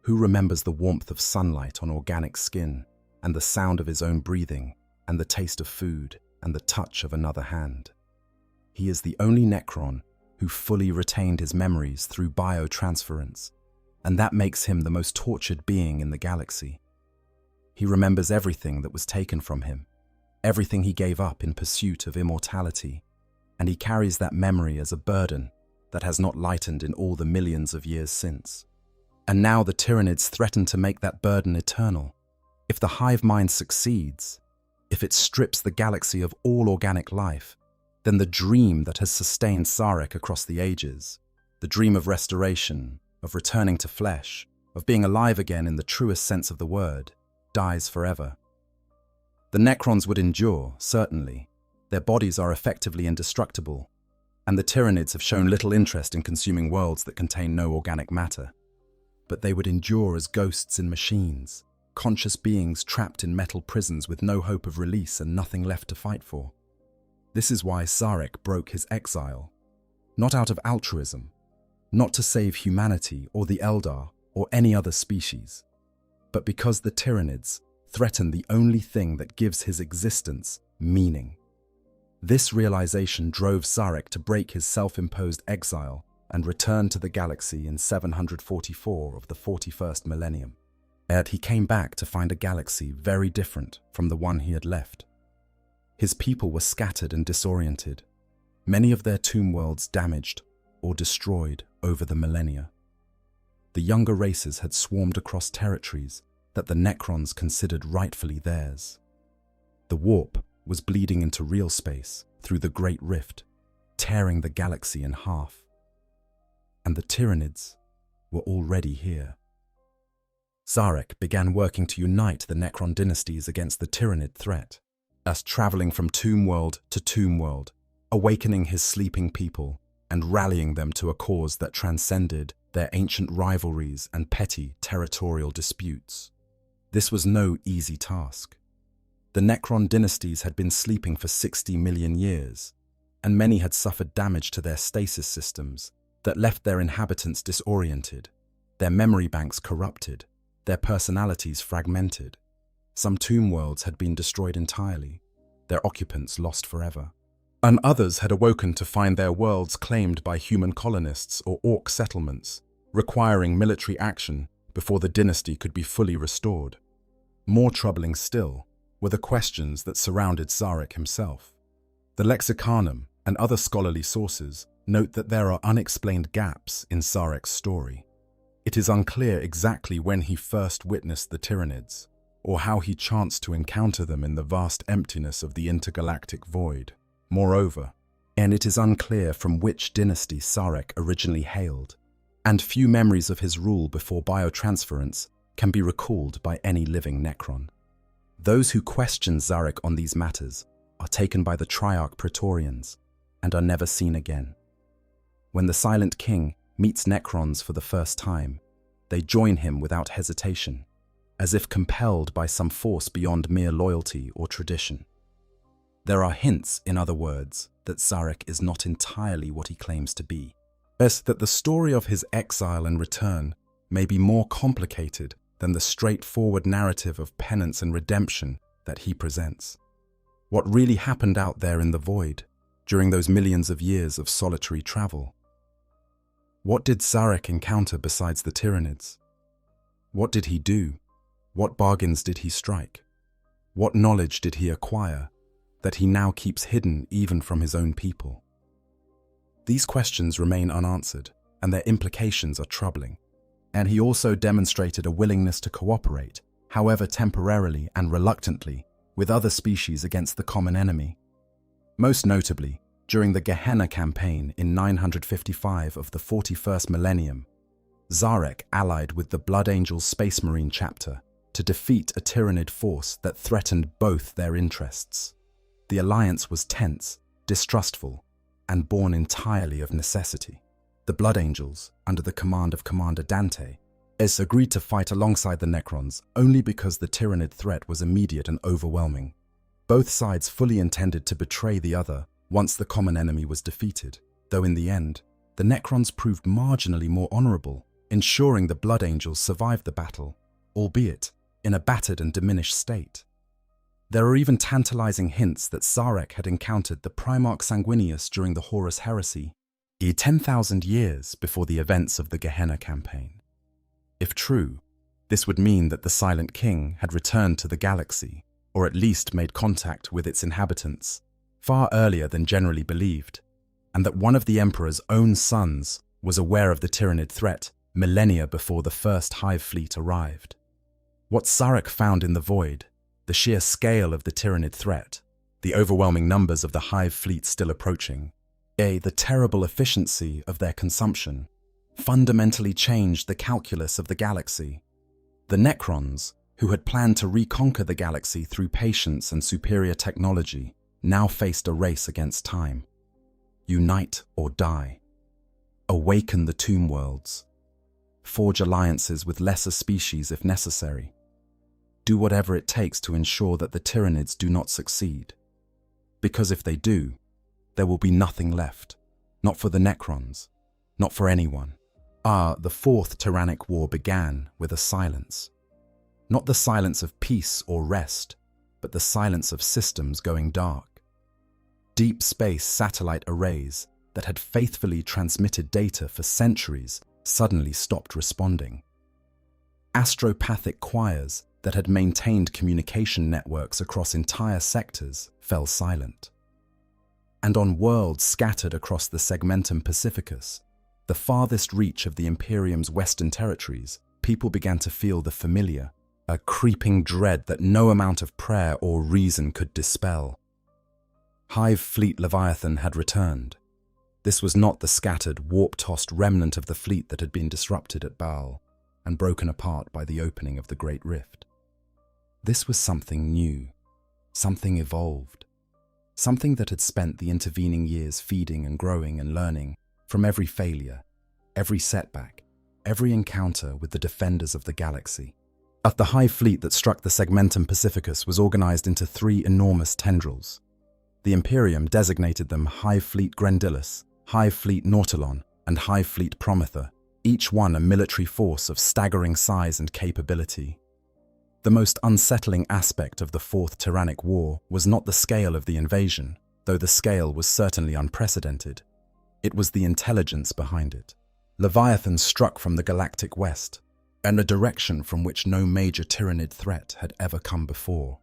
Who remembers the warmth of sunlight on organic skin, and the sound of his own breathing, and the taste of food, and the touch of another hand? He is the only Necron who fully retained his memories through biotransference, and that makes him the most tortured being in the galaxy. He remembers everything that was taken from him, everything he gave up in pursuit of immortality, and he carries that memory as a burden that has not lightened in all the millions of years since. And now the Tyranids threaten to make that burden eternal. If the hive mind succeeds, if it strips the galaxy of all organic life, then the dream that has sustained Sarek across the ages, the dream of restoration, of returning to flesh, of being alive again in the truest sense of the word, dies forever. The Necrons would endure, certainly. Their bodies are effectively indestructible, and the Tyranids have shown little interest in consuming worlds that contain no organic matter. But they would endure as ghosts in machines, conscious beings trapped in metal prisons with no hope of release and nothing left to fight for. This is why Sarek broke his exile, not out of altruism, not to save humanity or the Eldar or any other species, but because the Tyranids threaten the only thing that gives his existence meaning. This realization drove Sarek to break his self-imposed exile and return to the galaxy in 744 of the 41st Millennium. Yet he came back to find a galaxy very different from the one he had left. His people were scattered and disoriented, many of their tomb worlds damaged or destroyed over the millennia. The younger races had swarmed across territories that the Necrons considered rightfully theirs. The warp was bleeding into real space through the Great Rift, tearing the galaxy in half. And the Tyranids were already here. Sarek began working to unite the Necron dynasties against the Tyranid threat, thus traveling from tomb world to tomb world, awakening his sleeping people and rallying them to a cause that transcended their ancient rivalries and petty territorial disputes. This was no easy task. The Necron dynasties had been sleeping for 60 million years, and many had suffered damage to their stasis systems that left their inhabitants disoriented, their memory banks corrupted, their personalities fragmented. Some tomb worlds had been destroyed entirely, their occupants lost forever. And others had awoken to find their worlds claimed by human colonists or orc settlements, requiring military action before the dynasty could be fully restored. More troubling still were the questions that surrounded Sarek himself. The Lexicanum and other scholarly sources note that there are unexplained gaps in Sarek's story. It is unclear exactly when he first witnessed the Tyranids, or how he chanced to encounter them in the vast emptiness of the intergalactic void. Moreover, and it is unclear from which dynasty Sarek originally hailed, and few memories of his rule before biotransference can be recalled by any living Necron. Those who question Sarek on these matters are taken by the Triarch Praetorians and are never seen again. When the Silent King meets Necrons for the first time, they join him without hesitation, as if compelled by some force beyond mere loyalty or tradition. There are hints, in other words, that Sarek is not entirely what he claims to be, thus that the story of his exile and return may be more complicated than the straightforward narrative of penance and redemption that he presents. What really happened out there in the void during those millions of years of solitary travel? What did Sarek encounter besides the Tyranids? What did he do? What bargains did he strike? What knowledge did he acquire that he now keeps hidden even from his own people? These questions remain unanswered, and their implications are troubling. And he also demonstrated a willingness to cooperate, however temporarily and reluctantly, with other species against the common enemy. Most notably, during the Gehenna campaign in 955 of the 41st Millennium, Sarek allied with the Blood Angels Space Marine chapter to defeat a Tyranid force that threatened both their interests. The alliance was tense, distrustful, and born entirely of necessity. The Blood Angels, under the command of Commander Dante, agreed to fight alongside the Necrons only because the Tyranid threat was immediate and overwhelming. Both sides fully intended to betray the other once the common enemy was defeated, though in the end, the Necrons proved marginally more honorable, ensuring the Blood Angels survived the battle, albeit in a battered and diminished state. There are even tantalizing hints that Zarek had encountered the Primarch Sanguinius during the Horus Heresy, 10,000 years before the events of the Gehenna campaign. If true, this would mean that the Silent King had returned to the galaxy, or at least made contact with its inhabitants, far earlier than generally believed, and that one of the Emperor's own sons was aware of the Tyranid threat millennia before the first Hive fleet arrived. What Zarek found in the void, the sheer scale of the Tyranid threat, the overwhelming numbers of the Hive fleet still approaching, the terrible efficiency of their consumption, fundamentally changed the calculus of the galaxy. The Necrons, who had planned to reconquer the galaxy through patience and superior technology, now faced a race against time. Unite or die. Awaken the tomb worlds. Forge alliances with lesser species if necessary. Do whatever it takes to ensure that the Tyranids do not succeed. Because if they do, there will be nothing left. Not for the Necrons. Not for anyone. The Fourth Tyrannic War began with a silence. Not the silence of peace or rest, but the silence of systems going dark. Deep space satellite arrays that had faithfully transmitted data for centuries suddenly stopped responding. Astropathic choirs that had maintained communication networks across entire sectors fell silent. And on worlds scattered across the Segmentum Pacificus, the farthest reach of the Imperium's western territories, people began to feel the familiar, a creeping dread that no amount of prayer or reason could dispel. Hive fleet Leviathan had returned. This was not the scattered, warp-tossed remnant of the fleet that had been disrupted at Baal and broken apart by the opening of the Great Rift. This was something new, something evolved, something that had spent the intervening years feeding and growing and learning from every failure, every setback, every encounter with the defenders of the galaxy. The Hive fleet that struck the Segmentum Pacificus was organized into three enormous tendrils. The Imperium designated them Hive Fleet Grendilus, Hive Fleet Nautilon, and Hive Fleet Promether, each one a military force of staggering size and capability. The most unsettling aspect of the Fourth Tyrannic War was not the scale of the invasion, though the scale was certainly unprecedented. It was the intelligence behind it. Leviathan struck from the galactic west, and a direction from which no major Tyranid threat had ever come before.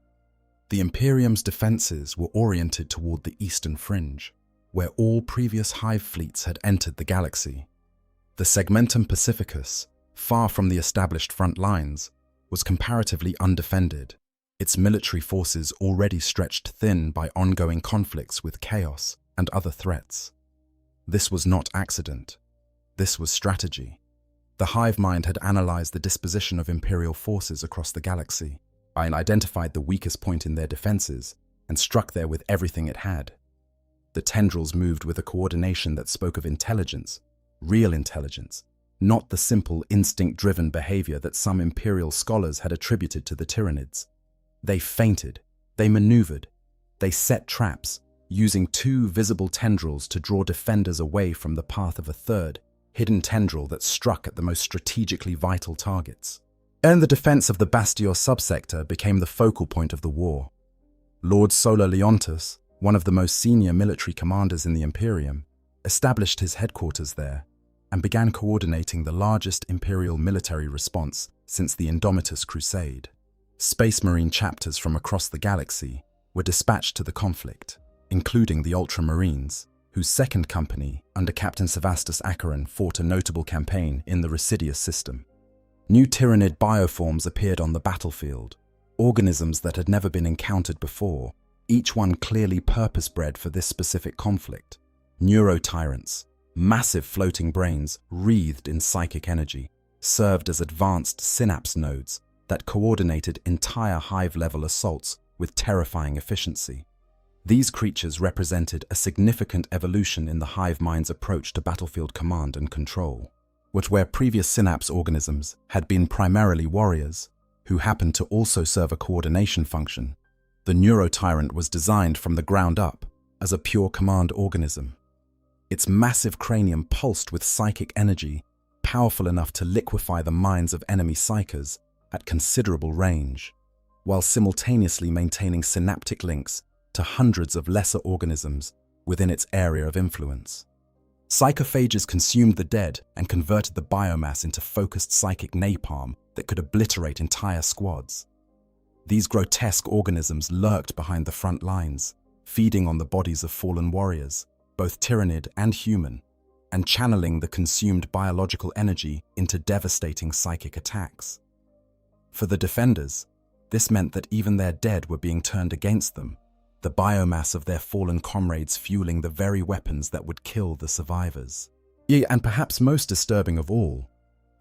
The Imperium's defenses were oriented toward the eastern fringe, where all previous Hive fleets had entered the galaxy. The Segmentum Pacificus, far from the established front lines, was comparatively undefended, its military forces already stretched thin by ongoing conflicts with chaos and other threats. This was not accident. This was strategy. The hive mind had analyzed the disposition of Imperial forces across the galaxy, and identified the weakest point in their defenses, and struck there with everything it had. The tendrils moved with a coordination that spoke of intelligence, real intelligence, not the simple instinct-driven behavior that some Imperial scholars had attributed to the Tyranids. They feinted, they maneuvered, they set traps, using two visible tendrils to draw defenders away from the path of a third, hidden tendril that struck at the most strategically vital targets. And the defense of the Bastios subsector became the focal point of the war. Lord Solar Leontus, one of the most senior military commanders in the Imperium, established his headquarters there and began coordinating the largest Imperial military response since the Indomitus Crusade. Space Marine chapters from across the galaxy were dispatched to the conflict, including the Ultramarines, whose second company, under Captain Sevastus Acheron, fought a notable campaign in the Residius system. New Tyranid bioforms appeared on the battlefield, organisms that had never been encountered before, each one clearly purpose-bred for this specific conflict. Neurotyrants, massive floating brains wreathed in psychic energy, served as advanced synapse nodes that coordinated entire hive-level assaults with terrifying efficiency. These creatures represented a significant evolution in the hive mind's approach to battlefield command and control. Where previous synapse organisms had been primarily warriors, who happened to also serve a coordination function, the Neurotyrant was designed from the ground up as a pure command organism. Its massive cranium pulsed with psychic energy, powerful enough to liquefy the minds of enemy psychers at considerable range, while simultaneously maintaining synaptic links to hundreds of lesser organisms within its area of influence. Psychophages consumed the dead and converted the biomass into focused psychic napalm that could obliterate entire squads. These grotesque organisms lurked behind the front lines, feeding on the bodies of fallen warriors, both Tyranid and human, and channeling the consumed biological energy into devastating psychic attacks. For the defenders, this meant that even their dead were being turned against them, the biomass of their fallen comrades fueling the very weapons that would kill the survivors. And perhaps most disturbing of all,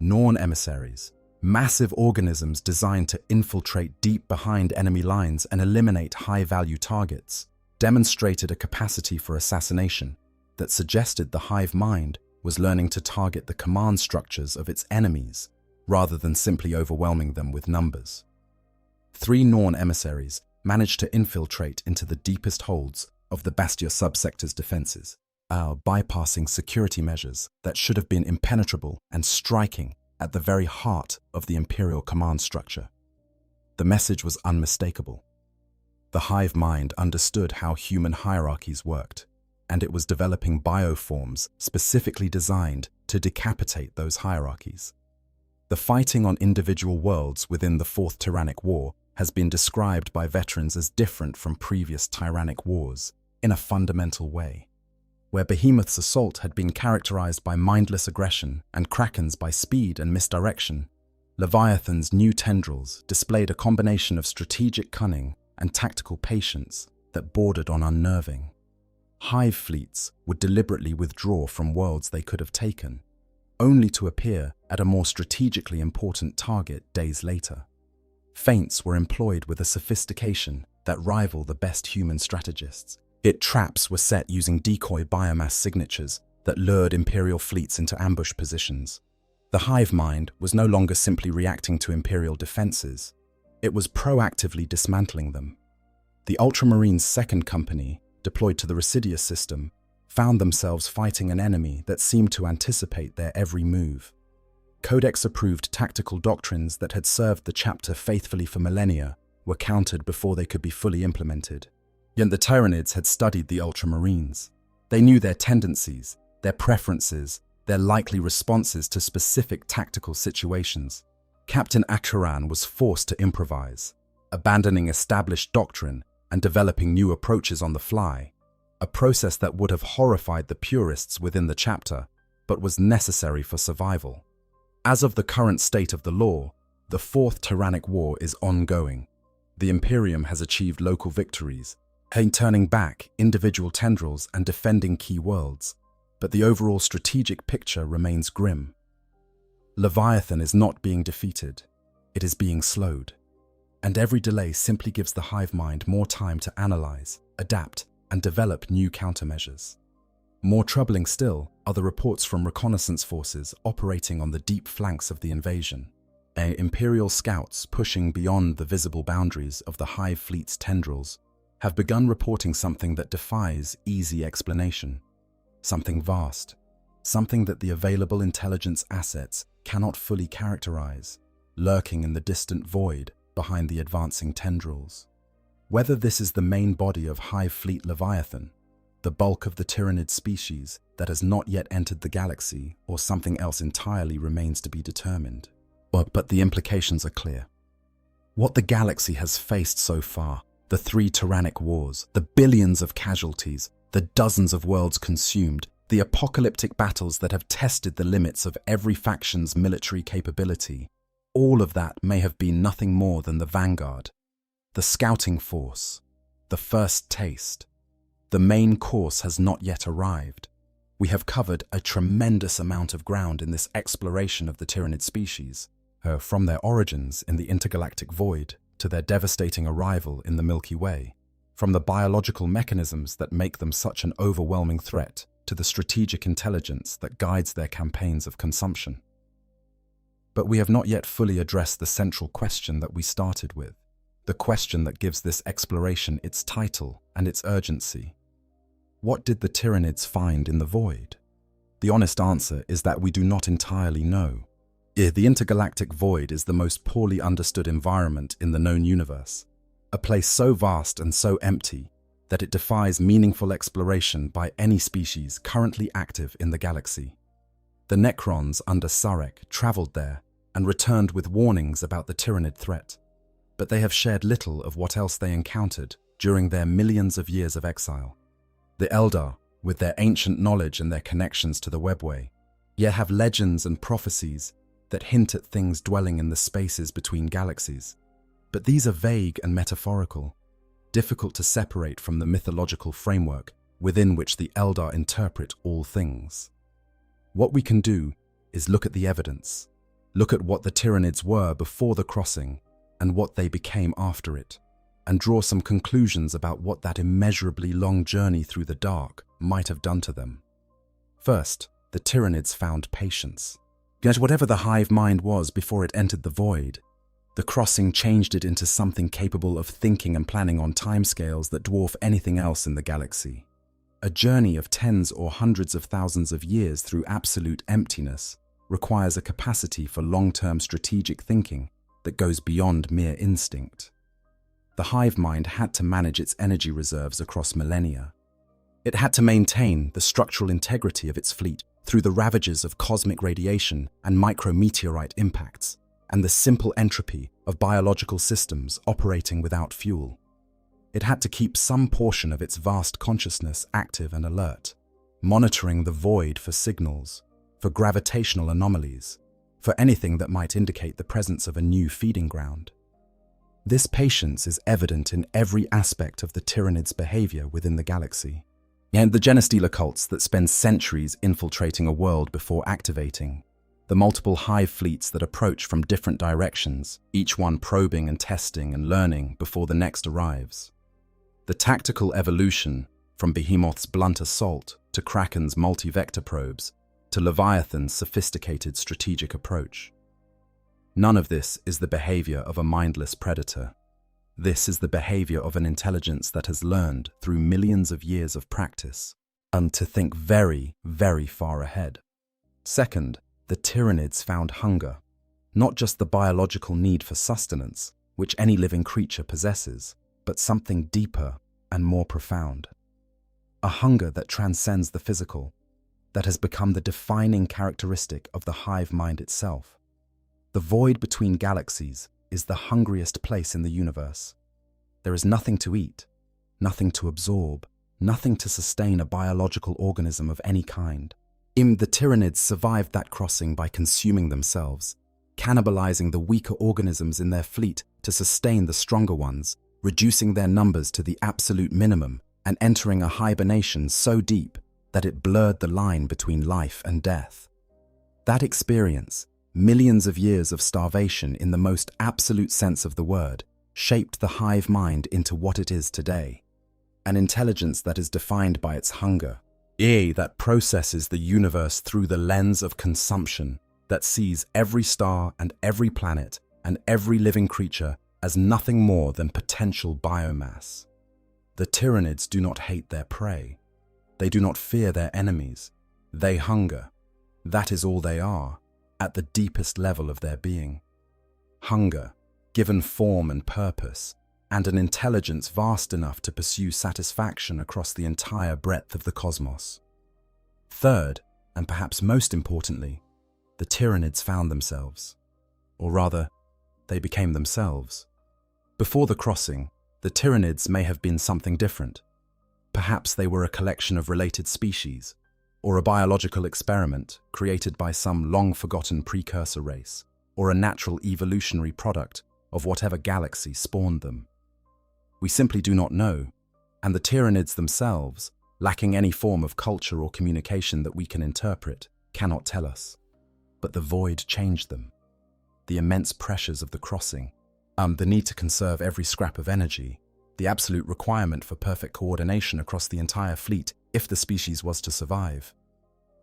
Norn emissaries, massive organisms designed to infiltrate deep behind enemy lines and eliminate high-value targets, demonstrated a capacity for assassination that suggested the hive mind was learning to target the command structures of its enemies rather than simply overwhelming them with numbers. 3 Norn emissaries managed to infiltrate into the deepest holds of the Bastia subsector's defenses, bypassing security measures that should have been impenetrable and striking at the very heart of the Imperial command structure. The message was unmistakable. The hive mind understood how human hierarchies worked, and it was developing bioforms specifically designed to decapitate those hierarchies. The fighting on individual worlds within the Fourth Tyrannic War has been described by veterans as different from previous Tyrannic wars in a fundamental way. Where Behemoth's assault had been characterized by mindless aggression and Kraken's by speed and misdirection, Leviathan's new tendrils displayed a combination of strategic cunning and tactical patience that bordered on unnerving. Hive fleets would deliberately withdraw from worlds they could have taken, only to appear at a more strategically important target days later. Feints were employed with a sophistication that rivaled the best human strategists. Traps were set using decoy biomass signatures that lured Imperial fleets into ambush positions. The hive mind was no longer simply reacting to Imperial defenses, it was proactively dismantling them. The Ultramarines' second company, deployed to the Residia system, found themselves fighting an enemy that seemed to anticipate their every move. Codex-approved tactical doctrines that had served the chapter faithfully for millennia were countered before they could be fully implemented. Yet the Tyranids had studied the Ultramarines. They knew their tendencies, their preferences, their likely responses to specific tactical situations. Captain Acheran was forced to improvise, abandoning established doctrine and developing new approaches on the fly, a process that would have horrified the purists within the chapter, but was necessary for survival. As of the current state of the law, the Fourth Tyrannic War is ongoing. The Imperium has achieved local victories, turning back individual tendrils and defending key worlds, but the overall strategic picture remains grim. Leviathan is not being defeated, it is being slowed, and every delay simply gives the hive mind more time to analyze, adapt, and develop new countermeasures. More troubling still are the reports from reconnaissance forces operating on the deep flanks of the invasion. Imperial scouts pushing beyond the visible boundaries of the hive fleet's tendrils have begun reporting something that defies easy explanation. Something vast, something that the available intelligence assets cannot fully characterize, lurking in the distant void behind the advancing tendrils. Whether this is the main body of Hive Fleet Leviathan, the bulk of the Tyranid species that has not yet entered the galaxy, or something else entirely remains to be determined. But the implications are clear. What the galaxy has faced so far, the 3 Tyrannic wars, the billions of casualties, the dozens of worlds consumed, the apocalyptic battles that have tested the limits of every faction's military capability, all of that may have been nothing more than the vanguard, the scouting force, the first taste. The main course has not yet arrived. We have covered a tremendous amount of ground in this exploration of the Tyranid species, from their origins in the intergalactic void to their devastating arrival in the Milky Way, from the biological mechanisms that make them such an overwhelming threat to the strategic intelligence that guides their campaigns of consumption. But we have not yet fully addressed the central question that we started with, the question that gives this exploration its title and its urgency. What did the Tyranids find in the void? The honest answer is that we do not entirely know. The intergalactic void is the most poorly understood environment in the known universe, a place so vast and so empty that it defies meaningful exploration by any species currently active in the galaxy. The Necrons under Sarek traveled there and returned with warnings about the Tyranid threat, but they have shared little of what else they encountered during their millions of years of exile. The Eldar, with their ancient knowledge and their connections to the webway, yet have legends and prophecies that hint at things dwelling in the spaces between galaxies. But these are vague and metaphorical, difficult to separate from the mythological framework within which the Eldar interpret all things. What we can do is look at the evidence, look at what the Tyranids were before the crossing and what they became after it, and draw some conclusions about what that immeasurably long journey through the dark might have done to them. First, the Tyranids found patience. Yet whatever the hive mind was before it entered the void, the crossing changed it into something capable of thinking and planning on timescales that dwarf anything else in the galaxy. A journey of tens or hundreds of thousands of years through absolute emptiness requires a capacity for long-term strategic thinking that goes beyond mere instinct. The hive mind had to manage its energy reserves across millennia. It had to maintain the structural integrity of its fleet through the ravages of cosmic radiation and micrometeorite impacts, and the simple entropy of biological systems operating without fuel. It had to keep some portion of its vast consciousness active and alert, monitoring the void for signals, for gravitational anomalies, for anything that might indicate the presence of a new feeding ground. This patience is evident in every aspect of the Tyranids' behavior within the galaxy. And the Genestealer cults that spend centuries infiltrating a world before activating, the multiple hive fleets that approach from different directions, each one probing and testing and learning before the next arrives. The tactical evolution from Behemoth's blunt assault to Kraken's multi-vector probes to Leviathan's sophisticated strategic approach. None of this is the behavior of a mindless predator. This is the behavior of an intelligence that has learned through millions of years of practice and to think very, very far ahead. Second, the Tyranids found hunger, not just the biological need for sustenance, which any living creature possesses, but something deeper and more profound. A hunger that transcends the physical, that has become the defining characteristic of the hive mind itself. The void between galaxies is the hungriest place in the universe. There is nothing to eat, nothing to absorb, nothing to sustain a biological organism of any kind. The Tyranids survived that crossing by consuming themselves, cannibalizing the weaker organisms in their fleet to sustain the stronger ones, reducing their numbers to the absolute minimum and entering a hibernation so deep that it blurred the line between life and death. That experience, millions of years of starvation in the most absolute sense of the word, shaped the hive mind into what it is today. An intelligence that is defined by its hunger, that processes the universe through the lens of consumption, that sees every star and every planet and every living creature as nothing more than potential biomass. The Tyranids do not hate their prey. They do not fear their enemies. They hunger. That is all they are, at the deepest level of their being. Hunger, given form and purpose, and an intelligence vast enough to pursue satisfaction across the entire breadth of the cosmos. Third, and perhaps most importantly, the Tyranids found themselves. Or rather, they became themselves. Before the crossing, the Tyranids may have been something different. Perhaps they were a collection of related species, or a biological experiment created by some long-forgotten precursor race, or a natural evolutionary product of whatever galaxy spawned them. We simply do not know, and the Tyranids themselves, lacking any form of culture or communication that we can interpret, cannot tell us. But the void changed them. The immense pressures of the crossing, the need to conserve every scrap of energy, the absolute requirement for perfect coordination across the entire fleet if the species was to survive.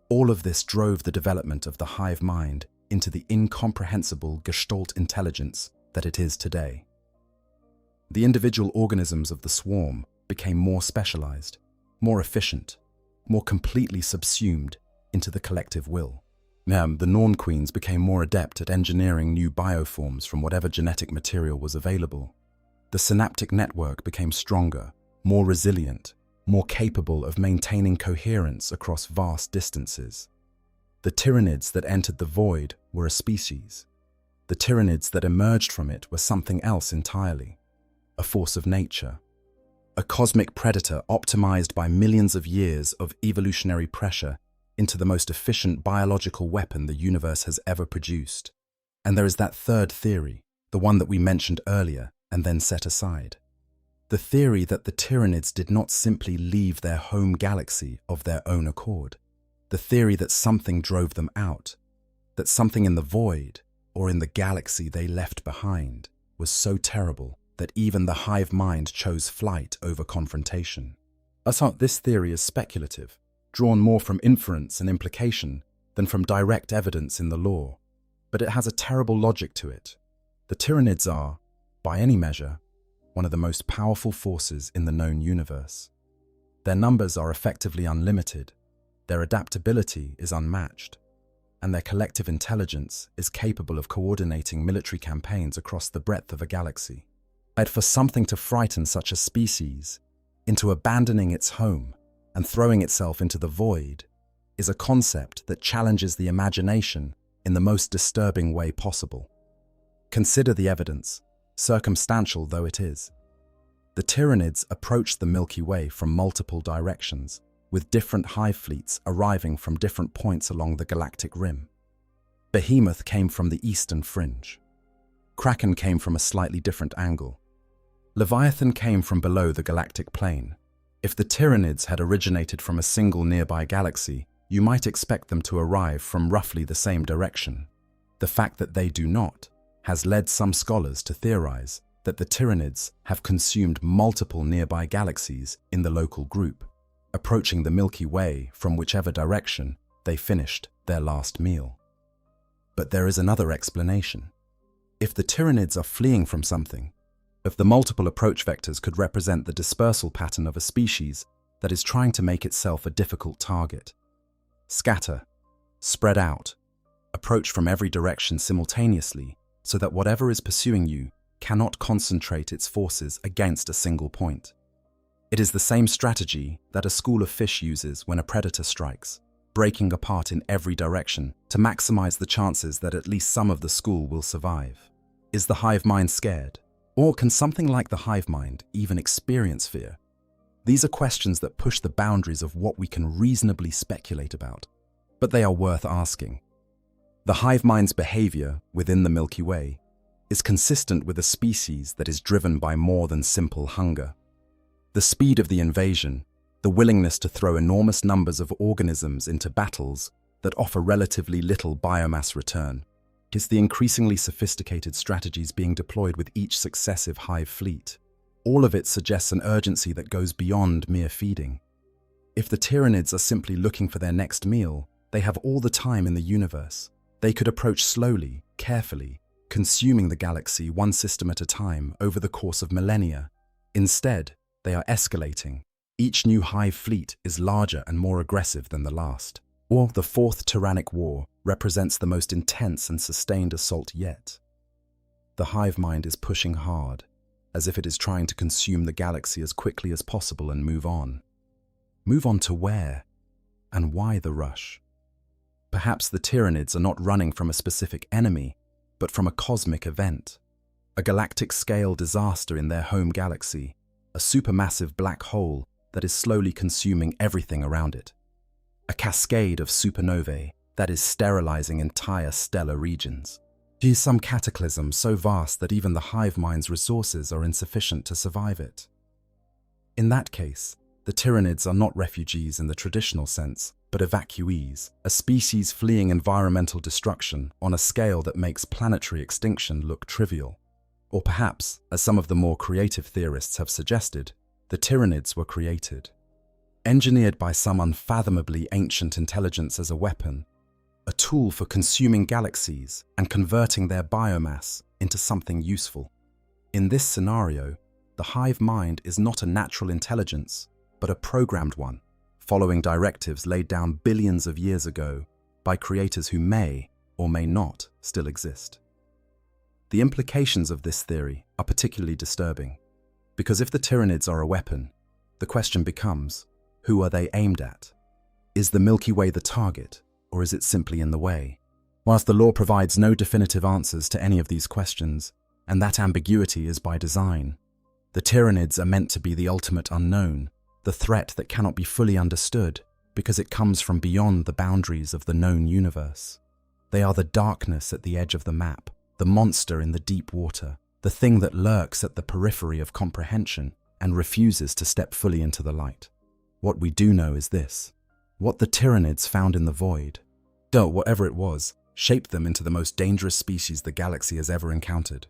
All of this drove the development of the hive mind into the incomprehensible Gestalt intelligence that it is today. The individual organisms of the swarm became more specialized. more efficient, more completely subsumed into the collective will. The Norn Queens became more adept at engineering new bioforms from whatever genetic material was available. The synaptic network became stronger, more resilient, more capable of maintaining coherence across vast distances. The Tyranids that entered the void were a species. The Tyranids that emerged from it were something else entirely, a force of nature, a cosmic predator optimized by millions of years of evolutionary pressure into the most efficient biological weapon the universe has ever produced. And there is that third theory, the one that we mentioned earlier and then set aside. The theory that the Tyranids did not simply leave their home galaxy of their own accord. The theory that something drove them out, that something in the void or in the galaxy they left behind was so terrible that even the hive mind chose flight over confrontation. This theory is speculative, drawn more from inference and implication than from direct evidence in the lore, but it has a terrible logic to it. The Tyranids are, by any measure, one of the most powerful forces in the known universe. Their numbers are effectively unlimited, their adaptability is unmatched, and their collective intelligence is capable of coordinating military campaigns across the breadth of a galaxy. But for something to frighten such a species into abandoning its home and throwing itself into the void is a concept that challenges the imagination in the most disturbing way possible. Consider the evidence, circumstantial though it is. The Tyranids approached the Milky Way from multiple directions, with different hive fleets arriving from different points along the galactic rim. Behemoth came from the eastern fringe. Kraken came from a slightly different angle. Leviathan came from below the galactic plane. If the Tyranids had originated from a single nearby galaxy, you might expect them to arrive from roughly the same direction. The fact that they do not has led some scholars to theorize that the Tyranids have consumed multiple nearby galaxies in the local group, approaching the Milky Way from whichever direction they finished their last meal. But there is another explanation. If the Tyranids are fleeing from something, if the multiple approach vectors could represent the dispersal pattern of a species that is trying to make itself a difficult target. Scatter, spread out, approach from every direction simultaneously so that whatever is pursuing you cannot concentrate its forces against a single point. It is the same strategy that a school of fish uses when a predator strikes, breaking apart in every direction to maximize the chances that at least some of the school will survive. Is the hive mind scared? Or can something like the hive mind even experience fear? These are questions that push the boundaries of what we can reasonably speculate about, but they are worth asking. The hive mind's behavior within the Milky Way is consistent with a species that is driven by more than simple hunger. The speed of the invasion, the willingness to throw enormous numbers of organisms into battles that offer relatively little biomass return, is the increasingly sophisticated strategies being deployed with each successive hive fleet. All of it suggests an urgency that goes beyond mere feeding. If the Tyranids are simply looking for their next meal, they have all the time in the universe. They could approach slowly, carefully, consuming the galaxy one system at a time over the course of millennia. Instead, they are escalating. Each new hive fleet is larger and more aggressive than the last. Or the Fourth Tyrannic War represents the most intense and sustained assault yet. The hive mind is pushing hard, as if it is trying to consume the galaxy as quickly as possible and move on. Move on to where? And why the rush? Perhaps the Tyranids are not running from a specific enemy, but from a cosmic event. A galactic-scale disaster in their home galaxy, a supermassive black hole that is slowly consuming everything around it. A cascade of supernovae that is sterilizing entire stellar regions. It is some cataclysm so vast that even the hive mind's resources are insufficient to survive it. In that case, the Tyranids are not refugees in the traditional sense, but evacuees, a species fleeing environmental destruction on a scale that makes planetary extinction look trivial. Or perhaps, as some of the more creative theorists have suggested, the Tyranids were created, engineered by some unfathomably ancient intelligence as a weapon, a tool for consuming galaxies and converting their biomass into something useful. In this scenario, the hive mind is not a natural intelligence, but a programmed one, following directives laid down billions of years ago by creators who may or may not still exist. The implications of this theory are particularly disturbing, because if the Tyranids are a weapon, the question becomes, who are they aimed at? Is the Milky Way the target, or is it simply in the way? Whilst the lore provides no definitive answers to any of these questions, and that ambiguity is by design, the Tyranids are meant to be the ultimate unknown, the threat that cannot be fully understood because it comes from beyond the boundaries of the known universe. They are the darkness at the edge of the map, the monster in the deep water, the thing that lurks at the periphery of comprehension and refuses to step fully into the light. What we do know is this: what the Tyranids found in the void, whatever it was, shaped them into the most dangerous species the galaxy has ever encountered.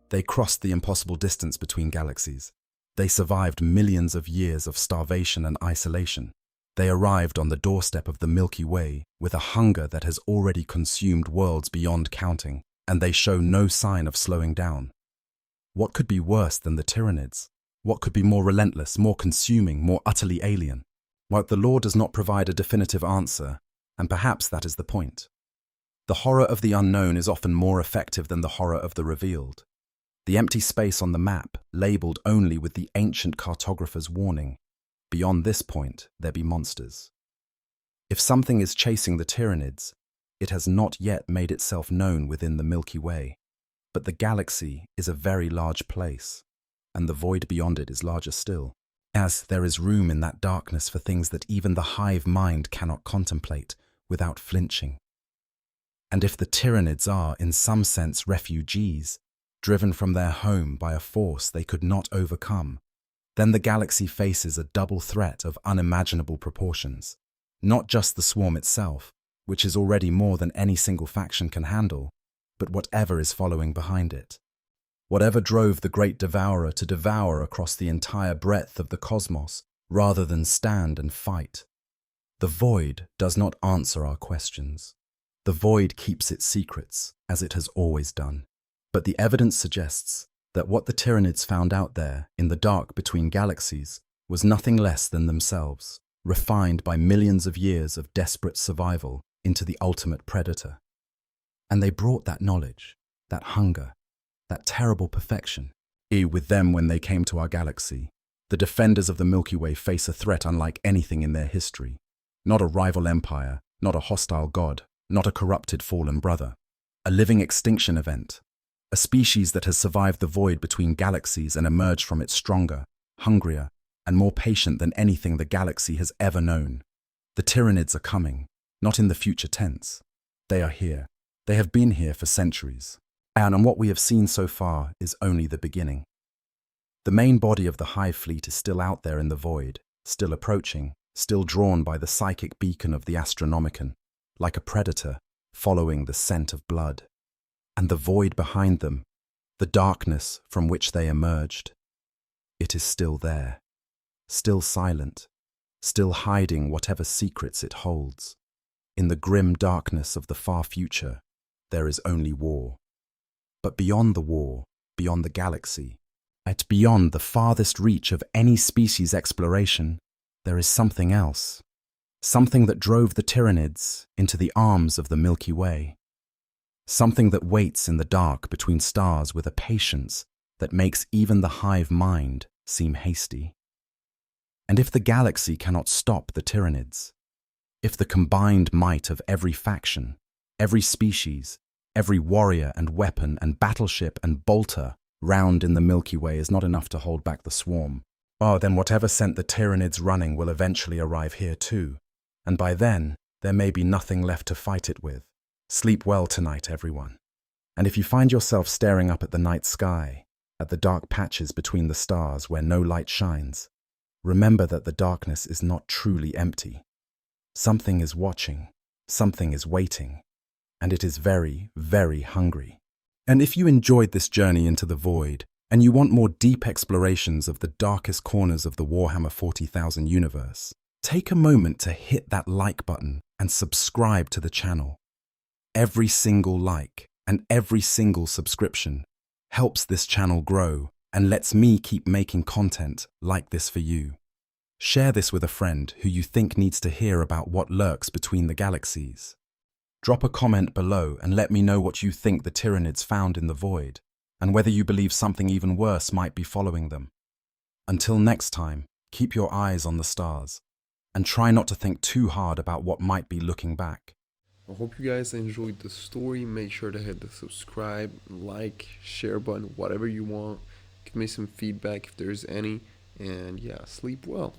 They crossed the impossible distance between galaxies. They survived millions of years of starvation and isolation. They arrived on the doorstep of the Milky Way with a hunger that has already consumed worlds beyond counting, and they show no sign of slowing down. What could be worse than the Tyranids? What could be more relentless, more consuming, more utterly alien? While the lore does not provide a definitive answer, and perhaps that is the point. The horror of the unknown is often more effective than the horror of the revealed. The empty space on the map, labelled only with the ancient cartographer's warning, beyond this point there be monsters. If something is chasing the Tyranids, it has not yet made itself known within the Milky Way. But the galaxy is a very large place, and the void beyond it is larger still, as there is room in that darkness for things that even the hive mind cannot contemplate without flinching. And if the Tyranids are, in some sense, refugees, driven from their home by a force they could not overcome, then the galaxy faces a double threat of unimaginable proportions. Not just the swarm itself, which is already more than any single faction can handle, but whatever is following behind it. Whatever drove the great devourer to devour across the entire breadth of the cosmos rather than stand and fight. The void does not answer our questions. The void keeps its secrets, as it has always done. But the evidence suggests that what the Tyranids found out there in the dark between galaxies was nothing less than themselves, refined by millions of years of desperate survival into the ultimate predator. And they brought that knowledge, that hunger, that terrible perfection, with them when they came to our galaxy. The defenders of the Milky Way face a threat unlike anything in their history. Not a rival empire, not a hostile god, not a corrupted fallen brother. A living extinction event. A species that has survived the void between galaxies and emerged from it stronger, hungrier, and more patient than anything the galaxy has ever known. The Tyranids are coming, not in the future tense. They are here. They have been here for centuries. And what we have seen so far is only the beginning. The main body of the hive fleet is still out there in the void, still approaching, still drawn by the psychic beacon of the Astronomicon, like a predator following the scent of blood. And the void behind them, the darkness from which they emerged, it is still there, still silent, still hiding whatever secrets it holds. In the grim darkness of the far future, there is only war. But beyond the war, beyond the galaxy, at beyond the farthest reach of any species exploration, there is something else. Something that drove the Tyranids into the arms of the Milky Way. Something that waits in the dark between stars with a patience that makes even the hive mind seem hasty. And if the galaxy cannot stop the Tyranids, if the combined might of every faction, every species, every warrior and weapon and battleship and bolter round in the Milky Way is not enough to hold back the swarm, then whatever sent the Tyranids running will eventually arrive here too, and by then there may be nothing left to fight it with. Sleep well tonight, everyone. And if you find yourself staring up at the night sky, at the dark patches between the stars where no light shines, remember that the darkness is not truly empty. Something is watching, something is waiting, and it is very, very hungry. And if you enjoyed this journey into the void, and you want more deep explorations of the darkest corners of the Warhammer 40,000 universe, take a moment to hit that like button and subscribe to the channel. Every single like and every single subscription helps this channel grow and lets me keep making content like this for you. Share this with a friend who you think needs to hear about what lurks between the galaxies. Drop a comment below and let me know what you think the Tyranids found in the void, and whether you believe something even worse might be following them. Until next time, keep your eyes on the stars, and try not to think too hard about what might be looking back. I hope you guys enjoyed the story. Make sure to hit the subscribe, like, share button, whatever you want. Give me some feedback if there's any, and yeah, sleep well.